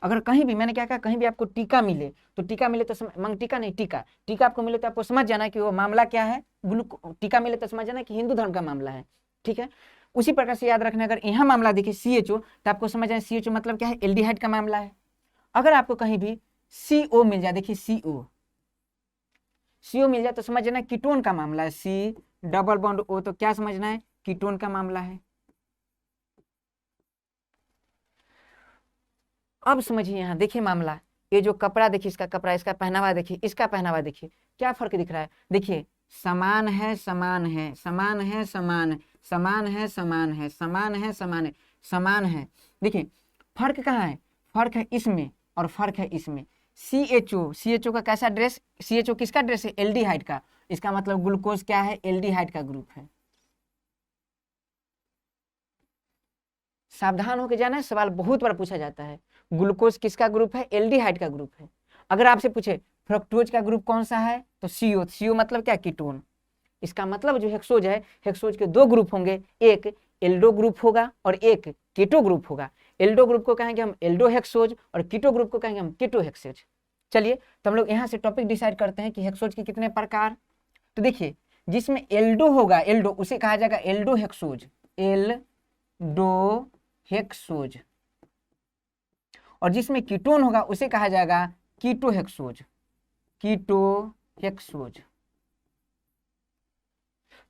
अगर कहीं भी मैंने क्या कहा, कहीं भी आपको टीका मिले तो टीका मिले तो मंग टीका नहीं, टीका टीका आपको मिले तो आपको समझ जाना है कि वो मामला क्या है, टीका मिले तो समझ जाना कि हिंदू धर्म का मामला है। ठीक है, उसी प्रकार से याद रखना, अगर यहाँ मामला दिखे CHO तो आपको समझ जाए CHO मतलब क्या है, एल्डिहाइड का मामला है। अगर आपको कहीं भी CO मिल जाए, देखिए CO मिल जाए तो समझ जाना कीटोन का मामला है, C डबल बॉन्ड O, तो क्या समझना है, कीटोन का मामला है। अब समझिए यहाँ देखिए मामला, ये जो कपड़ा देखिए, इसका कपड़ा, इसका पहनावा देखिए, इसका पहनावा देखिए, क्या फर्क दिख रहा है? देखिए समान है, समान है, समान है, समान है, समान है, समान है, समान है, समान है, समान है। देखिए फर्क कहाँ है? फर्क है इसमें और फर्क है इसमें। CHO का कैसा ड्रेस? CHO किसका ड्रेस है? एल्डिहाइड का। इसका मतलब ग्लूकोज क्या है? एल्डिहाइड का ग्रुप है। सावधान होकर जाना है, सवाल बहुत बार पूछा जाता है। ग्लूकोज किसका ग्रुप है? एल्डिहाइड का ग्रुप है। अगर आपसे पूछे फ्रक्टोज का ग्रुप कौन सा है, तो CO मतलब क्या? कीटोन। इसका मतलब जो हेक्सोज है, हेक्सोज के दो ग्रुप होंगे, एक एल्डो ग्रुप होगा और एक कीटो ग्रुप होगा। एल्डो ग्रुप को कहेंगे हम एल्डो हेक्सोज और कीटो ग्रुप को कहेंगे हम कीटो हेक्सोज। चलिए तो हम लोग यहाँ से टॉपिक डिसाइड करते हैं कि हेक्सोज के कितने प्रकार। तो देखिए जिसमें एल्डो होगा, एल्डो उसे कहा जाएगा एल्डो हेक्सोज, एल्डो हेक्सोज, और जिसमें कीटोन होगा उसे कहा जाएगा कीटो हेक्सोज, कीटो हेक्सोज।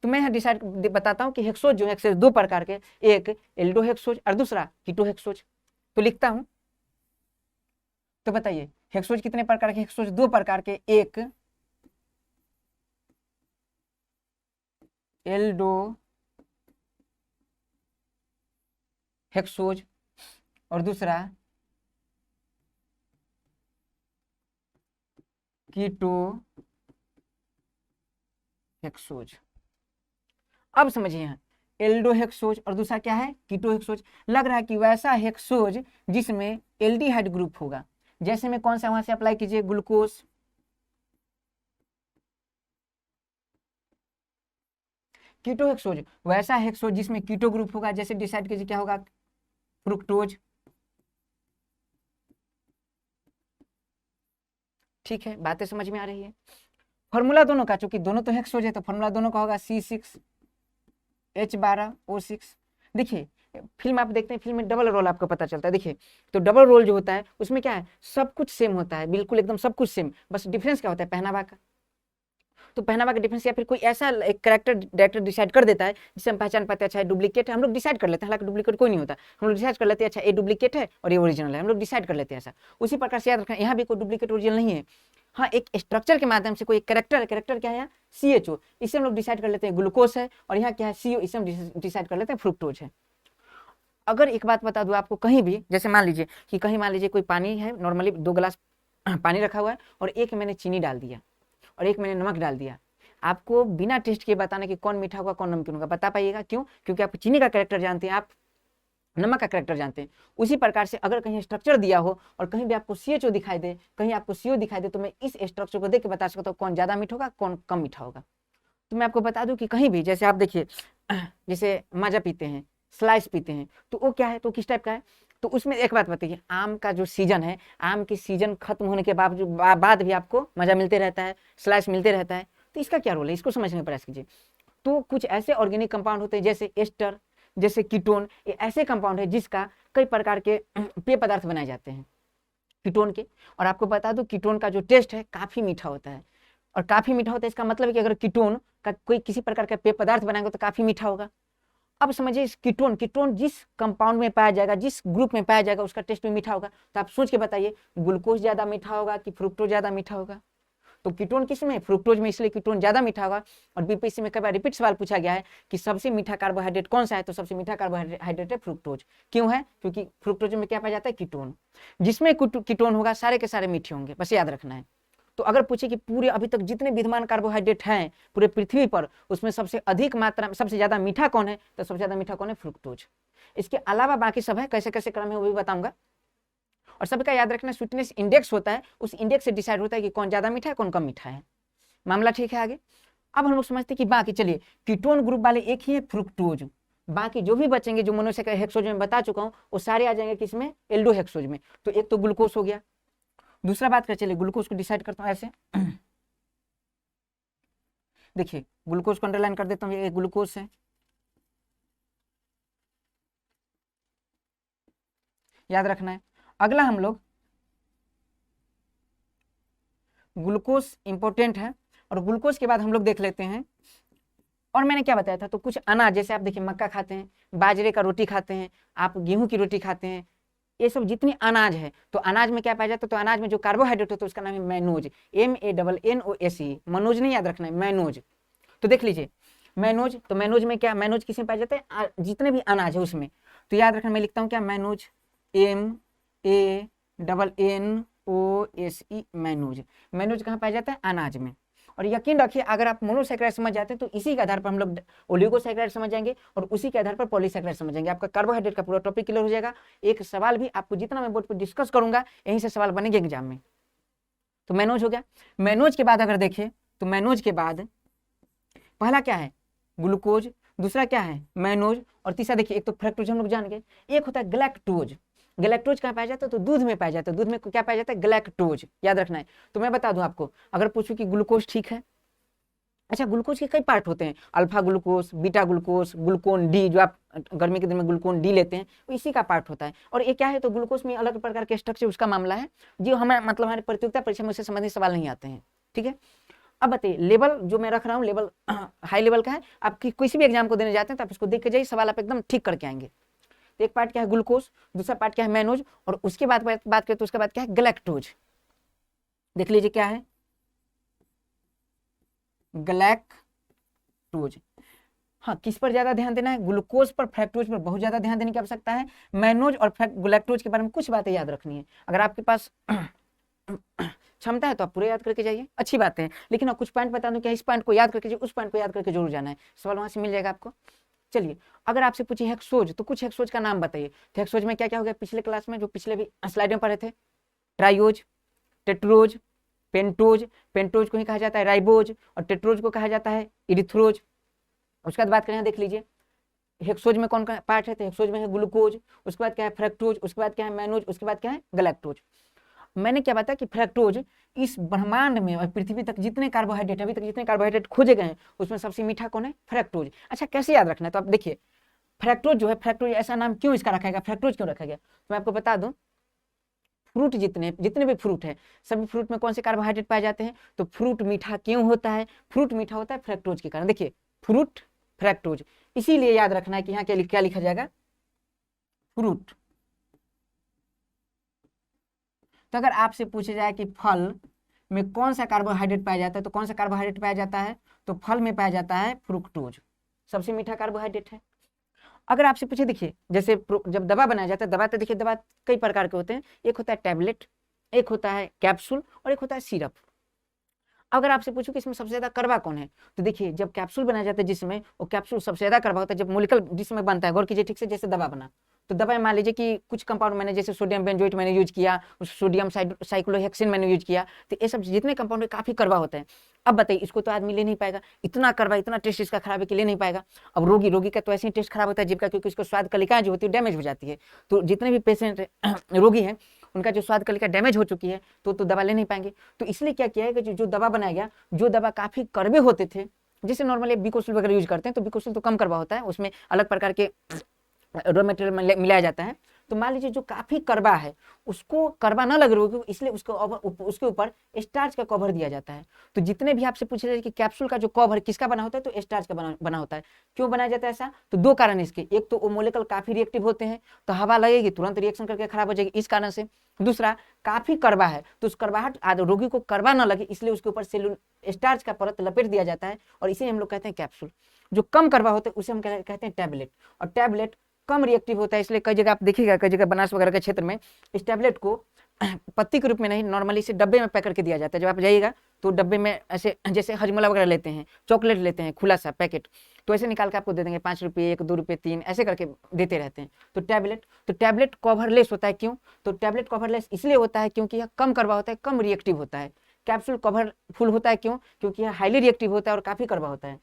तो मैं यहाँ डिसाइड बताता हूँ कि हेक्सोज जो है दो प्रकार के, एक एल्डो हेक्सोज और दूसरा कीटो हेक्सोज। तो लिखता हूं, तो बताइए हेक्सोज कितने प्रकार के? हेक्सोज दो प्रकार के, एक एल्डो हेक्सोज और दूसरा कीटो हेक्सोज। अब समझिए यहाँ एल्डो हेक्सोज और दूसरा क्या है? Keto hexose. लग रहा है कि वैसा हेक्सोज जिसमें एल्डिहाइड ग्रुप होगा, जैसे में कौन सा वहां से अप्लाई कीजिए, ग्लूकोज। कीटो हेक्सोज वैसा हेक्सोज जिसमें कीटो ग्रुप होगा, जैसे डिसाइड कीजिए क्या होगा, फ्रुक्टोज। ठीक है, बातें समझ में आ रही है। फॉर्मूला दोनों का, चूंकि दोनों तो हेक्सोज है तो फॉर्मूला दोनों का होगा C6H12O6। देखिए फिल्म आप देखते हैं, फिल्म में डबल रोल आपको पता चलता है। देखिए तो डबल रोल जो होता है उसमें क्या है, सब कुछ सेम होता है, बिल्कुल एकदम सब कुछ सेम, बस डिफरेंस क्या होता है? पहनावा का। तो पहनावा का डिफरेंस या फिर कोई ऐसा एक कैरेक्टर डायरेक्टर डिसाइड कर देता है जिससे हम पहचान पाते हैं अच्छा ये डुप्लीकेट है, हम लोग डिसाइड कर लेते हैं, हालांकि डुप्लीकेट कोई नहीं होता, हम लोग डिसाइड कर लेते हैं अच्छा ये डुप्लीकेट है और ये ओरिजिनल है, हम लोग डिसाइड कर लेते हैं ऐसा। उसी प्रकार से याद रखना, यहाँ भी कोई डुप्लीकेट ओरिजिनल नहीं है। हाँ, एक स्ट्रक्चर के माध्यम से कोई कैरेक्टर क्या है यहाँ? CHO, इसे हम लोग डिसाइड कर लेते हैं ग्लूकोज है, और यहाँ क्या है? CO, इसे हम डिसाइड कर लेते हैं फ्रुक्टोज है। अगर एक बात बता दूं आपको, कहीं भी जैसे मान लीजिए कि कहीं मान लीजिए कोई पानी है, नॉर्मली 2 गिलास पानी रखा हुआ है और एक मैंने चीनी डाल दिया और एक मैंने नमक डाल दिया, आपको बिना टेस्ट के बताना कि कौन मीठा होगा कौन नमकीन होगा, बता पाइएगा? क्यों? क्योंकि आप चीनी का कैरेक्टर जानते हैं, आप नमक का कैरेक्टर जानते हैं। उसी प्रकार से अगर कहीं स्ट्रक्चर दिया हो और कहीं भी आपको CHO दिखाई दे, कहीं आपको CO दिखाई दे, तो मैं इस स्ट्रक्चर को देख के बता सकता हूँ कौन ज्यादा मीठा होगा कौन कम मीठा होगा। तो मैं आपको बता दूं कि कहीं भी जैसे आप देखिए जैसे माजा पीते हैं, स्लाइस पीते हैं, तो वो क्या है, तो किस टाइप का है? तो उसमें एक बात बताइए, आम का जो सीजन है, आम की सीजन खत्म होने के बाद भी आपको मजा मिलते रहता है, स्लाइस मिलते रहता है, तो इसका क्या रोल है, इसको समझने का प्रयास कीजिए। तो कुछ ऐसे ऑर्गेनिक कंपाउंड होते हैं जैसे एस्टर, जैसे कीटोन, ये ऐसे कंपाउंड है जिसका कई प्रकार के पेय पदार्थ बनाए जाते हैं कीटोन के। और आपको बता दूं कीटोन का जो टेस्ट है काफी मीठा होता है, और काफी मीठा होता है इसका मतलब है कि अगर कीटोन का कोई किसी प्रकार का पेय पदार्थ बनाएंगे तो काफी मीठा होगा। अब समझिए इस कीटोन जिस कंपाउंड में पाया जाएगा, जिस ग्रुप में पाया जाएगा, उसका टेस्ट भी मीठा होगा। तो आप सोच के बताइए ग्लूकोज ज्यादा मीठा होगा कि फ्रुक्टोज ज्यादा मीठा होगा? तो कीटोन किस में? फ्रुक्टोज में, इसलिए कीटोन ज्यादा मीठा होगा। और बीपीएससी में कई बार रिपीट सवाल पूछा गया है कि सबसे मीठा कार्बोहाइड्रेट कौन सा है, तो सबसे मीठा कार्बोहाइड्रेट है फ्रुक्टोज। क्यों है? क्योंकि फ्रुक्टोज में क्या पाया जाता है? कीटोन। जिसमें कीटोन होगा सारे के सारे मीठे होंगे, बस याद रखना है। तो अगर पूछे कि पूरे अभी तक जितने विद्यमान कार्बोहाइड्रेट हैं पूरे पृथ्वी पर, उसमें सबसे अधिक मात्रा में सबसे ज्यादा मीठा कौन है, तो सबसे ज्यादा मीठा कौन है? फ्रुक्टोज। इसके अलावा बाकी सब है, कैसे कैसे क्रम है वो भी बताऊंगा। और सबका याद रखना स्वीटनेस इंडेक्स होता है, उस इंडेक्स से डिसाइड होता है कि कौन ज्यादा मीठा है कौन कम मीठा है। मामला ठीक है आगे? अब हम लोग समझते हैं कि बाकी, चलिए कीटोन ग्रुप वाले एक ही है फ्रुक्टोज, बाकी जो भी बचेंगे जो मोनोसेकेराइड हेक्सोज में बता चुका हूँ वो सारे आ जाएंगे किसमें? एल्डो हेक्सोज में। तो एक तो ग्लूकोज हो गया। दूसरा बात कर, चलिए ग्लूकोज को डिसाइड करता हूँ ऐसे देखिए ग्लूकोज को अंडरलाइन कर देता हूँ, ये ग्लूकोज है, याद रखना है। अगला हम लोग ग्लूकोज इंपॉर्टेंट है, और ग्लूकोज के बाद हम लोग देख लेते हैं और मैंने क्या बताया था, तो कुछ अनाज जैसे आप देखिए मक्का खाते हैं, बाजरे का रोटी खाते हैं, आप गेहूं की रोटी खाते हैं, ये सब जितनी अनाज है, तो अनाज में क्या पाया जाता है, तो अनाज में जो कार्बोहाइड्रेट होता है उसका नाम है मैनोज, MANNOS, मनोज नहीं याद रखना है, मैनोज। तो देख लीजिए मैनोज, तो मैनोज में क्या, मैनोज किसमें पाया जाता है, जितने भी अनाज है उसमें। तो याद रखना, मैं लिखता हूँ क्या, मैनोज, MANNOSE, मैनोज। मैनोज कहाँ पाया जाता है, अनाज में। और यकीन रखिए अगर आप मोनोसैकेराइड समझ जाते हैं तो इसी के आधार पर हम लोग ओलिगोसैकेराइड समझ जाएंगे और उसी के आधार पर पॉलीसैकेराइड समझ जाएंगे। आपका कार्बोहाइड्रेट का पूरा टॉपिक क्लियर हो जाएगा। एक सवाल भी आपको जितना मैं बोर्ड पर डिस्कस करूंगा यहीं से सवाल बनेंगे एग्जाम में। तो मैनोज हो गया। मैनोज के बाद अगर देखें तो मैनोज के बाद पहला क्या है, ग्लूकोज, दूसरा क्या है मैनोज, और तीसरा देखिए एक तो फ्रक्टोज हम लोग जान गए, एक होता है ग्लैक्टोज। ग्लैक्टोज कहाँ पाया जाता है, तो दूध में पाया जाता है। दूध में क्या पाया जाता है, ग्लैक्टोज, याद रखना है। तो मैं बता दूं आपको, अगर पूछूं कि ग्लूकोज ठीक है, अच्छा ग्लूकोज के कई पार्ट होते हैं, alpha glucose, beta glucose, Glucon D, जो आप गर्मी के दिन में ग्लूकोन डी लेते हैं वो इसी का पार्ट होता है। और ये क्या है, तो ग्लूकोज में अलग प्रकार के स्ट्रक्चर उसका मामला है जो हमें मतलब हमारे प्रतियोगिता परीक्षा में उससे संबंधित सवाल नहीं आते हैं, ठीक है। अब बताइए लेवल जो मैं रख रहा हूँ, लेवल हाई लेवल का है, आपकी किसी भी एग्जाम को देने जाते हैं तो आप इसको देख के जाइए, सवाल आप एकदम ठीक करके आएंगे। तो एक पार्ट क्या है ग्लूकोज, दूसरा पार्ट क्या है मैनोज, और उसके बाद बात करें तो उसके बाद क्या है ग्लैक्टोज। देख लीजिए क्या है ग्लैक्टोज। हाँ, किस पर ज्यादा ध्यान देना है, ग्लूकोज पर, फ्रक्टोज पर बहुत ज्यादा ध्यान देने की आवश्यकता है। मैनोज और ग्लैक्टोज के बारे में कुछ बातें याद रखनी है। अगर आपके पास क्षमता है तो आप पूरे याद करके जाइए, अच्छी बात है। लेकिन आप कुछ पॉइंट बता दूं क्या, इस पॉइंट को याद करके जाइए, उस पॉइंट को याद करके जरूर जाना है, सवाल वहां से मिल जाएगा आपको। चलिए अगर आपसे पूछिए हेक्सोज, तो कुछ हेक्सोज का नाम बताइए। तो हेक्सोज में क्या क्या हो गया, पिछले क्लास में जो पिछले भी स्लाइड में पढ़े थे, ट्राइयोज, टेट्रोज, पेंटोज, पेंटोज को ही कहा जाता है राइबोज, और टेट्रोज को कहा जाता है इरिथ्रोज। उसके बाद बात करें देखिए लीजिए हेक्सोज में कौन का पार्ट है, तो हेक्सोज में है ग्लूकोज, उसके बाद क्या है फ्रक्टोज, उसके बाद क्या है मैनोज, उसके बाद क्या है गलैक्टोज। मैंने क्या बताया कि फ्रक्टोज इस ब्रह्मांड में और पृथ्वी तक जितने कार्बोहाइड्रेट, अभी तक जितने कार्बोहाइड्रेट खोजे गए हैं उसमें सबसे मीठा कौन है, फ्रक्टोज। अच्छा कैसे याद रखना है, तो आप देखिए फ्रक्टोज जो है, फ्रक्टोज ऐसा नाम क्यों इसका रखा गया, फ्रक्टोज क्यों रखा गया, तो मैं आपको बता दूं, फ्रूट जितने जितने भी फ्रूट है, सभी फ्रूट में कौन से कार्बोहाइड्रेट पाए जाते हैं, तो फ्रूट मीठा क्यों होता है, फ्रूट मीठा होता है फ्रक्टोज के कारण। देखिए फ्रूट फ्रक्टोज, इसीलिए याद रखना है कि यहाँ क्या लिखा जाएगा, फ्रूट। तो अगर आपसे पूछा जाए कि फल में कौन सा कार्बोहाइड्रेट पाया जाता है, तो कौन सा कार्बोहाइड्रेट पाया जाता है, तो फल में पाया जाता है फ्रुक्टोज, सबसे मीठा कार्बोहाइड्रेट है। अगर आपसे पूछे देखिए जैसे जब दवा बनाया जाता है, दवा तो देखिए दवा कई प्रकार के होते हैं, एक होता है टैबलेट, एक होता है कैप्सूल, और एक होता है सिरप। अगर आपसे पूछूं कि इसमें सबसे ज्यादा कड़वा कौन है, तो देखिए जब कैप्सूल बनाया जाता है जिसमें, वो कैप्सूल सबसे ज्यादा कड़वा होता है। जब मोलिकल जिसमें बनता है, गौर कीजिए ठीक से, जैसे दवा बना, तो दवा मान लीजिए कि कुछ कंपाउंड मैंने जैसे सोडियम बेंजोएट मैंने यूज किया, सोडियम साइक्लोहेक्सिन मैंने यूज किया, तो ये सब जितने कंपाउंड काफी कड़वा होते हैं। अब बताइए इसको तो आदमी ले नहीं पाएगा, इतना कड़वा, इतना टेस्ट इसका खराब है कि ले नहीं पाएगा। अब रोगी का तो ऐसे ही टेस्ट खराब होता है जीभ का, क्योंकि उसको स्वाद कलिकाएं जो होती है डैमेज हो जाती है। तो जितने भी पेशेंट रोगी हैं उनका जो स्वाद कलिका डैमेज हो चुकी है तो दवा ले नहीं पाएंगे। तो इसलिए क्या किया है कि जो दवा बनाया गया, जो दवा काफी कड़वे होते थे, जैसे नॉर्मली बिकोसिल वगैरह यूज करते हैं, तो बिकोसिल तो कम कड़वा होता है, उसमें अलग प्रकार के रॉ मटेरियल मिलाया जाता है। तो मान लीजिए जो काफी कड़वा है उसको कड़वा ना लग रहा हो, इसलिए उसके ऊपर स्टार्च का कवर दिया जाता है। तो जितने भी आपसे पूछ रहे हैं कि कैप्सूल का जो कवर किसका बना होता है, तो स्टार्च का बना होता है। क्यों बनाया जाता है ऐसा, तो दो कारण इसके, एक तो वो मोलेकुल काफी रिएक्टिव होते हैं, तो हवा लगेगी तुरंत रिएक्शन करके खराब हो जाएगी, इस कारण से। दूसरा काफी कड़वा है, तो उस कड़वाहट रोगी को कड़वा ना लगे इसलिए उसके ऊपर स्टार्च का परत लपेट दिया जाता है, और इसे हम लोग कहते हैं कैप्सूल। जो कम कड़वा होते हैं उसे हम कहते हैं टैबलेट, और टैबलेट कम रिएक्टिव होता है, इसलिए कई जगह आप देखिएगा, कई जगह बनारस वगैरह के क्षेत्र में इस टैबलेट को पत्ती के रूप में नहीं, नॉर्मली इसे डब्बे में पैक करके दिया जाता है। जब आप जाइएगा तो डब्बे में ऐसे, जैसे हजमोला वगैरह लेते हैं, चॉकलेट लेते हैं खुला सा पैकेट, तो ऐसे निकाल के आपको दे देंगे, 5 रुपये 1, 2 रुपये 3 ऐसे करके देते रहते हैं। तो टैबलेट कवरलेस होता है, क्यों, तो टैबलेट कवरलेस इसलिए होता है क्योंकि यह कम कड़वा होता है, कम रिएक्टिव होता है। कैप्सूल कवरफुल होता है, क्यों, क्योंकि यह हाईली रिएक्टिव होता है और काफी कड़वा होता है।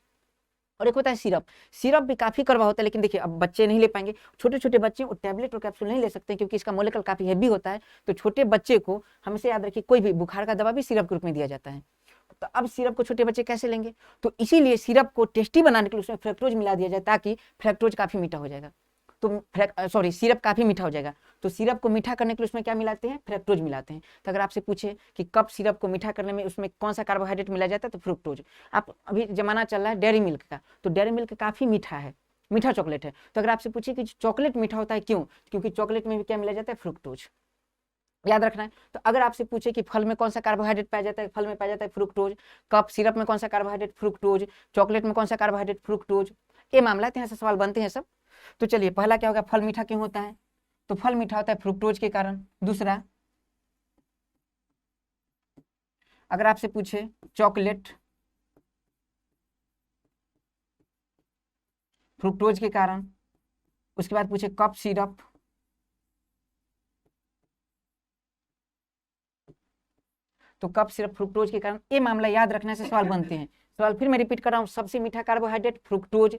और एक होता है सिरप, सिरप भी काफी कड़वा होता है, लेकिन देखिए अब बच्चे नहीं ले पाएंगे, छोटे छोटे बच्चे वो टैबलेट और कैप्सूल नहीं ले सकते क्योंकि इसका मोलेकुल काफी हेवी होता है। तो छोटे बच्चे को हमेशा याद रखिए, कोई भी बुखार का दवा भी सिरप के रूप में दिया जाता है। तो अब सिरप को छोटे बच्चे कैसे लेंगे, तो इसीलिए सिरप को टेस्टी बनाने के लिए उसमें फ्रक्टोज मिला दिया जाए ताकि फ्रक्टोज काफी मीठा हो जाएगा। तो सॉरी सिरप काफ़ी मीठा हो जाएगा, तो सिरप को मीठा करने के लिए उसमें क्या मिलाते हैं, फ्रक्टोज मिलाते हैं। तो अगर आपसे पूछे कि कप सिरप को मीठा करने में उसमें कौन सा कार्बोहाइड्रेट मिला जाता है, तो फ्रुक्टोज। आप अभी जमाना चल रहा है डेयरी मिल्क का, तो डेयरी मिल्क काफ़ी मीठा है, मीठा चॉकलेट है। तो अगर आपसे पूछे कि चॉकलेट मीठा होता है क्यों, क्योंकि चॉकलेट में भी क्या मिला जाता है, फ्रुक्टोज, याद रखना है। तो अगर आपसे पूछे कि फल में कौन सा कार्बोहाइड्रेट पाया जाता है, फल में पाया जाता है फ्रुक्टोज, कप सिरप में कौन सा कार्बोहाइड्रेट, फ्रुक्टोज, चॉकलेट में कौन सा कार्बोहाइड्रेट, फ्रुक्टोज, ये मामला है, यहाँ से सवाल बनते हैं सब। तो चलिए पहला क्या होगा, फल मीठा क्यों होता है, तो फल मीठा होता है फ्रुक्टोज के कारण। दूसरा, अगर आपसे पूछे चॉकलेट फ्रुक्टोज के कारण, उसके बाद पूछे कप सिरप तो कप सिर्फ फ्रुक्टोज के कारण, ये मामला याद रखने से सवाल बनते हैं। सवाल फिर मैं रिपीट कर रहा हूँ, सबसे मीठा कार्बोहाइड्रेट फ्रुक्टोज,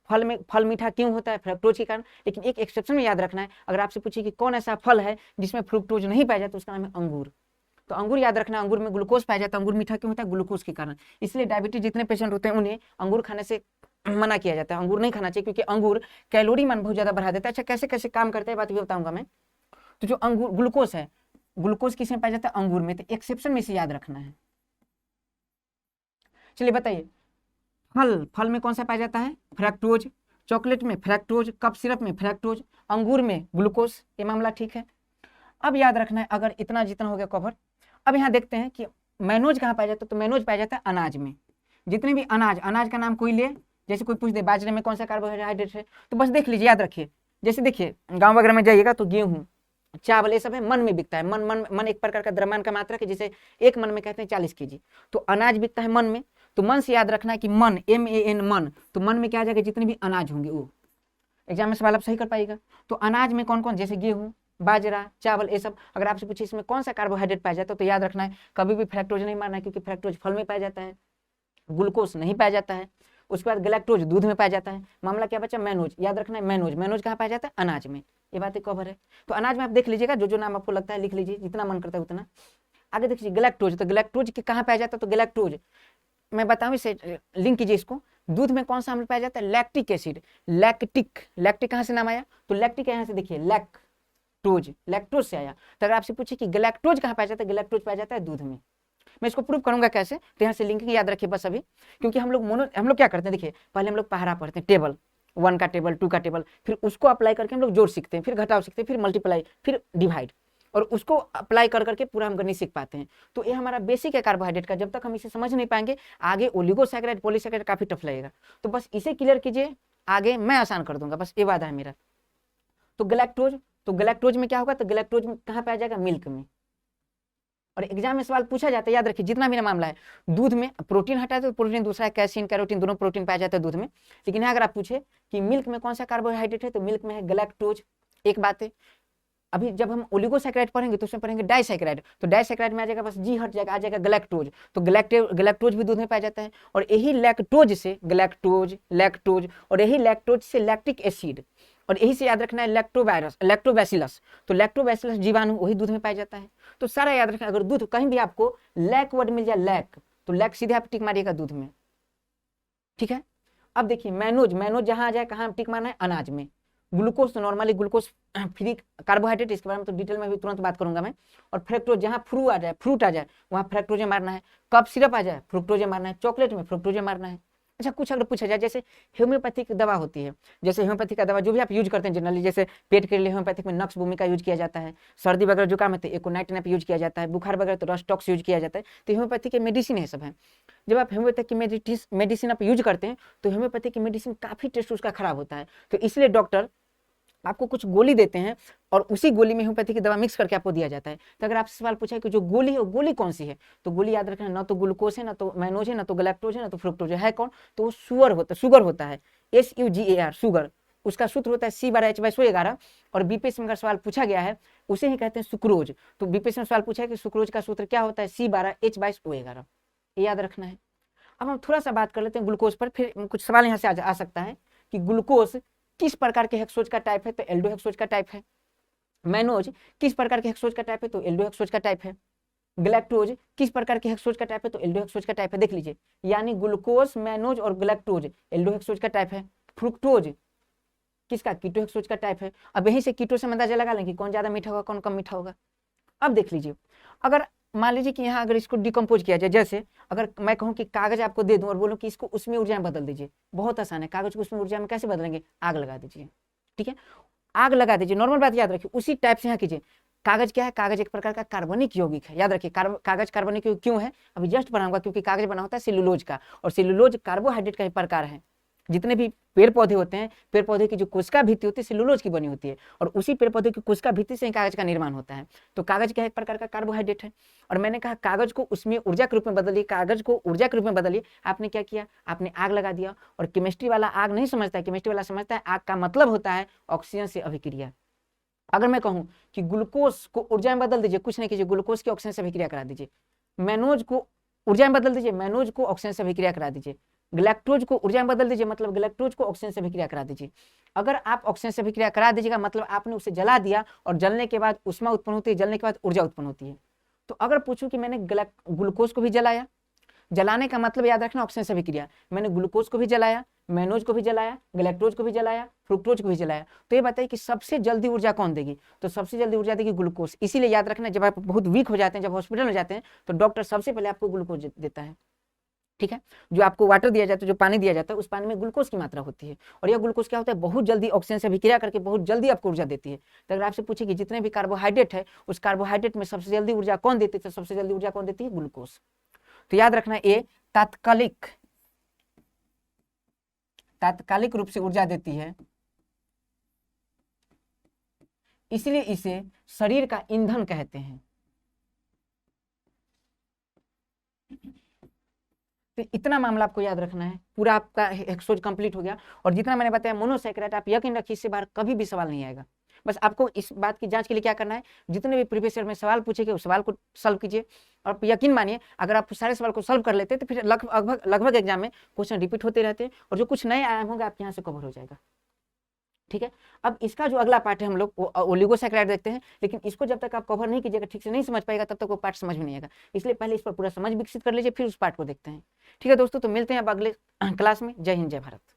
फल मीठा क्यों होता है, फ्रक्टोज के कारण। लेकिन एक एक्सेप्शन में याद रखना है, अगर आपसे पूछे कि कौन ऐसा फल है जिसमें फ्रुक्टोज नहीं पाया जाता, तो उसका नाम है अंगूर। तो अंगूर याद रखना, अंगूर में ग्लूकोज पाया जाता है। अंगूर मीठा क्यों होता है, ग्लूकोज के कारण। इसलिए डायबिटीज जितने पेशेंट होते हैं उन्हें अंगूर खाने से मना किया जाता है, अंगूर नहीं खाना चाहिए, क्योंकि अंगूर कैलोरी मान बहुत ज्यादा बढ़ा देता है। अच्छा, कैसे कैसे काम करता है बात भी बताऊंगा मैं। तो जो अंगूर ग्लूकोज है, ग्लूकोज किसमें पाया जाता है, अंगूर में, तो एक्सेप्शन में से याद रखना है। चलिए बताइए, फल में कौन सा पाया जाता है, फ्रक्टोज, चॉकलेट में फ्रक्टोज, कप सिरप में फ्रक्टोज, अंगूर में ग्लूकोज, ये मामला ठीक है। अब याद रखना है, अगर इतना जितना हो गया कवर। अब यहाँ देखते हैं कि मैनोज कहाँ पाया जाता है, तो मैनोज पाया जाता है अनाज में। जितने भी अनाज का नाम कोई ले, जैसे कोई पूछ दे बाजरे में कौन सा कार्बोहाइड्रेट है, तो बस देख लीजिए, याद रखिए। जैसे देखिए गाँव वगैरह में जाइएगा तो गेहूँ, चावल, ये सब है, मन में बिकता है। मन एक प्रकार का द्रव्यमान का मात्रा है, जिसे एक मन में कहते हैं 40 kg। तो अनाज बिकता है मन में, तो मन से याद रखना है कि मन, MAN, मन, तो मन में क्या आ जाएगा, जितने भी अनाज होंगे वो। एग्जाम में सवाल आप सही कर पाएगा। तो अनाज में कौन कौन, जैसे गेहूँ, बाजरा, चावल, ये सब। अगर आपसे पूछे इसमें कौन सा कार्बोहाइड्रेट पाया जाता है, तो याद रखना है कभी भी फ्रक्टोज नहीं मारना है, क्योंकि फ्रक्टोज फल में पाया जाता है, ग्लूकोज नहीं पाया जाता है। उसके बाद गैलेक्टोज दूध में पाया जाता है। मामला क्या बचा, मैनोज, याद रखना है मैनोज कहाँ पाया जाता है, अनाज में। ये बातें कवर है। तो अनाज में आप देख लीजिएगा, जो जो नाम आपको लगता है लिख लीजिए, जितना मन करता है उतना। आगे देखिए गैलेक्टोज, तो गैलेक्टोज के कहाँ पाया जाता है, तो गैलेक्टोज मैं बताऊं, इसे लिंक कीजिए इसको। दूध में कौन सा अम्ल पाया जाता है, लैक्टिक एसिड, लैक्टिक कहाँ से नाम आया, तो लैक्टिक यहाँ से देखिए, लैक्टोज से आया। तो अगर आपसे पूछे कि गैलेक्टोज कहाँ पाया जाता है, गैलेक्टोज पाया जाता है दूध में। मैं इसको प्रूव करूंगा कैसे, तो यहाँ से लिंकिंग याद रखिए बस अभी, क्योंकि हम लोग क्या करते हैं, देखिए पहले हम लोग पहाड़ा पढ़ते हैं, टेबल 1 का टेबल, 2 का टेबल, फिर उसको अप्लाई करके हम लोग जोड़ सीखते हैं, फिर घटाव सीखते हैं, फिर मल्टीप्लाई, फिर डिवाइड, और उसको अप्लाई कर करके पूरा हम गणित सीख पाते हैं। तो ये हमारा बेसिक है कार्बोहाइड्रेट का। जब तक हम इसे समझ नहीं पाएंगे, आगे ओलिगोसैकेराइड, पॉलीसैकेराइड काफी टफ लगेगा। तो बस इसे क्लियर कीजिए, आगे मैं आसान कर दूंगा, बस ये वादा है मेरा। तो गैलेक्टोज में क्या होगा, तो गैलेक्टोज में कहाँ पाया जाएगा, मिल्क में। और एग्जाम में सवाल पूछा जाता है, याद रखिए, जितना भी मामला है, दूध में प्रोटीन हटाए तो प्रोटीन दूसरा है, कैसीन, कैरोटीन, दोनों प्रोटीन पाया जाता है दूध में। लेकिन अगर आप पूछे कि मिल्क में कौन सा कार्बोहाइड्रेट है, तो मिल्क में है गैलेक्टोज। एक बात है, अभी जब हम ओलिगोसैकेराइड पढ़ेंगे तो उसमें पढ़ेंगे डाइसैकेराइड, तो डाइसैकेराइड में आ जाएगा बस जी हट जाएगा, आ जाएगा गैलेक्टोज। तो गैलेक्टोज भी दूध में पाया जाता है, और यही लैक्टोज और यही लैक्टोज से लैक्टिक एसिड, और यही से याद रखना है लैक्टोबैसिलस। तो लैक्टोबैसिलस जीवाणु वही दूध में पाया जाता है। तो सारा याद रखना, अगर दूध कहीं भी आपको लैक वर्ड मिल जाए, लैक, तो लैक सीधे आप टिक मारिएगा दूध में, ठीक है। अब देखिए मैनोज जहां आ जाए, कहाँ टिक मारना है, अनाज में। ग्लूकोज, तो नॉर्मली ग्लूकोज फ्री कार्बोहाइड्रेट, इसके बारे में तो डिटेल में भी तुरंत बात करूंगा मैं। और फ्रक्टोज, जहां फ्रूट आ जाए वहां फ्रक्टोज मारना है। कप सिरप आ जाए, फ्रुक्टोज मारना है। चॉकलेट में फ्रुक्टोज मारना है। अच्छा, कुछ अगर पूछा जाए, जैसे होम्योपैथिक दवा होती है, जैसे होम्योपैथिक का दवा जो भी आप यूज करते हैं जनरली, जैसे पेट के लिए होम्योपैथिक में नक्स भूमि का यूज किया जाता है, सर्दी वगैरह जुकाम है तो एकोनाइटिन यूज किया जाता है, बुखार वगैरह तो रस्टॉक्स यूज किया जाता है। तो होम्योपैथिक के मेडिसिन है सब है। जब आप होम्योपैथिक की मेडिसिन आप यूज करते हैं, तो होम्योपैथिक की मेडिसिन काफी टेस्ट उसका खराब होता है। तो इसलिए डॉक्टर आपको कुछ गोली देते हैं, और उसी गोली में होम्योपैथी की दवा मिक्स करके आपको दिया जाता है। तो अगर आपसे सवाल पूछा है कि जो गोली है वो गोली कौन सी है, तो गोली याद रखना, ना तो ग्लूकोज है, ना तो मैनोज है, ना तो गैलेक्टोज है, ना तो फ्रुक्टोज है कौन, तो वो शुगर होता है, SUGAR, शुगर। उसका सूत्र होता है C/H/SO11। और बीपीएससी में अगर सवाल पूछा गया है, उसे ही कहते हैं सुक्रोज। तो बीपीएससी में सवाल पूछा है कि सुक्रोज का सूत्र क्या होता है, C/H/SO11, ये याद रखना है। अब हम थोड़ा सा बात कर लेते हैं ग्लूकोज पर, फिर कुछ सवाल यहाँ से आ सकता है कि ग्लूकोज किस प्रकार के हेक्सोज का टाइप है, तो एल्डोहेक्सोज का टाइप है। मैनोज किस प्रकार के हेक्सोज का टाइप है, तो एल्डोहेक्सोज का टाइप है। गैलेक्टोज किस प्रकार के हेक्सोज का टाइप है, तो एल्डोहेक्सोज का टाइप है। देख लीजिए, यानी ग्लूकोज, मैनोज और गैलेक्टोज एल्डोहेक्सोज का टाइप है। फ्रुक्टोज किसका, कीटोहेक्सोज का टाइप है। अब यहीं से कीटो से अंदाजा लगा लें कि कौन ज़्यादा मीठा होगा कौन कम मीठा होगा। अब देख लीजिए, अगर मान लीजिए कि यहाँ अगर इसको डिकम्पोज किया जाए, जैसे अगर मैं कहूँ कि कागज आपको दे दूं और बोलूँ कि इसको उसमें ऊर्जा में बदल दीजिए, बहुत आसान है। कागज को उसमें ऊर्जा में कैसे बदलेंगे, आग लगा दीजिए, ठीक है, आग लगा दीजिए। नॉर्मल बात याद रखिए, उसी टाइप से यहाँ कीजिए। कागज क्या है, कागज एक प्रकार का कार्बनिक यौगिक है, याद रखिए। कागज कार्बनिक यौगिक क्यों है, अभी जस्ट बनाऊंगा, क्योंकि कागज बना होता है सेलुलोज का, और सेलुलोज कार्बोहाइड्रेट का ही प्रकार है। जितने भी पेड़ पौधे होते हैं, पेड़ पौधे की जो कोशिका भित्ति होती है सेलुलोज की बनी होती है, और उसी पेड़ पौधे की कोशिका भित्ति से ही कागज का निर्माण होता है। तो कागज क्या है, एक प्रकार का कार्बोहाइड्रेट है। और मैंने कहा कागज को उसमें ऊर्जा के रूप में बदलिए, कागज को ऊर्जा के रूप में बदलिए। आपने क्या किया, आपने आग लगा दिया। और केमिस्ट्री वाला आग नहीं समझता है, केमिस्ट्री वाला समझता है आग का मतलब होता है ऑक्सीजन से अभिक्रिया। अगर मैं कहूं कि ग्लूकोज को ऊर्जा में बदल दीजिए, कुछ नहीं कीजिए, ग्लूकोज की ऑक्सीजन से अभिक्रिया करा दीजिए। मैनोज को ऊर्जा में बदल दीजिए, मैनोज को ऑक्सीजन से अभिक्रिया करा दीजिए। गैलेक्टोज को ऊर्जा में बदल दीजिए, मतलब गैलेक्टोज को ऑक्सीजन से अभिक्रिया करा दीजिए। अगर आप ऑक्सीजन से अभिक्रिया करा दीजिएगा मतलब आपने उसे जला दिया, और जलने के बाद ऊष्मा उत्पन्न होती है, जलने के बाद ऊर्जा उत्पन्न होती है। तो अगर पूछूं कि मैंने ग्लूकोज को भी जलाया, जलाने का मतलब याद रखना ऑक्सीजन से अभिक्रिया, मैंने ग्लूकोज को भी जलाया, मैनोज को भी जलाया, गैलेक्टोज को भी जलाया, फ्रुक्टोज को भी जलाया, तो ये बताइए कि सबसे जल्दी ऊर्जा कौन देगी, तो सबसे जल्दी ऊर्जा देगी ग्लूकोज। इसीलिए याद रखना, जब आप बहुत वीक हो जाते हैं, जब हॉस्पिटल में जाते हैं, तो डॉक्टर सबसे पहले आपको ग्लूकोज देता है, ठीक है। जो आपको वाटर दिया जाता है, जो पानी दिया जाता है, उस पानी में ग्लूकोज की मात्रा होती है, और यह ग्लूकोज क्या होता है, बहुत जल्दी ऑक्सीजन से अभिक्रिया करके बहुत जल्दी आपको ऊर्जा देती है। तो अगर आपसे पूछे कि जितने भी कार्बोहाइड्रेट है, उस कार्बोहाइड्रेट में सबसे जल्दी ऊर्जा कौन देती है, तो सबसे जल्दी ऊर्जा कौन देती है, ग्लूकोज। तो याद रखना ये तात्कालिक रूप से ऊर्जा देती है, इसलिए इसे शरीर का ईंधन कहते हैं। तो इतना मामला आपको याद रखना है, पूरा आपका हेक्सोज कंप्लीट हो गया। और जितना मैंने बताया मोनोसैकेराइड, आप यकीन रखिए इससे बाहर कभी भी सवाल नहीं आएगा। बस आपको इस बात की जांच के लिए क्या करना है, जितने भी प्रीवियस ईयर में सवाल पूछेंगे उस सवाल को सॉल्व कीजिए। और यकीन मानिए अगर आप सारे सवाल को सॉल्व कर लेते हैं तो फिर लगभग एग्जाम में क्वेश्चन रिपीट होते रहते हैं, और जो कुछ नए आए होंगे आपके यहाँ से कवर हो जाएगा, ठीक है। अब इसका जो अगला पार्ट है हम लोग ओलिगोसैकेराइड देखते हैं, लेकिन इसको जब तक आप कवर नहीं कीजिएगा, ठीक से नहीं समझ पाएगा, तब तक वो पार्ट समझ में नहीं आएगा। इसलिए पहले इस पर पूरा समझ विकसित कर लीजिए, फिर उस पार्ट को देखते हैं, ठीक है दोस्तों। तो मिलते हैं अब अगले क्लास में। जय हिंद, जय भारत।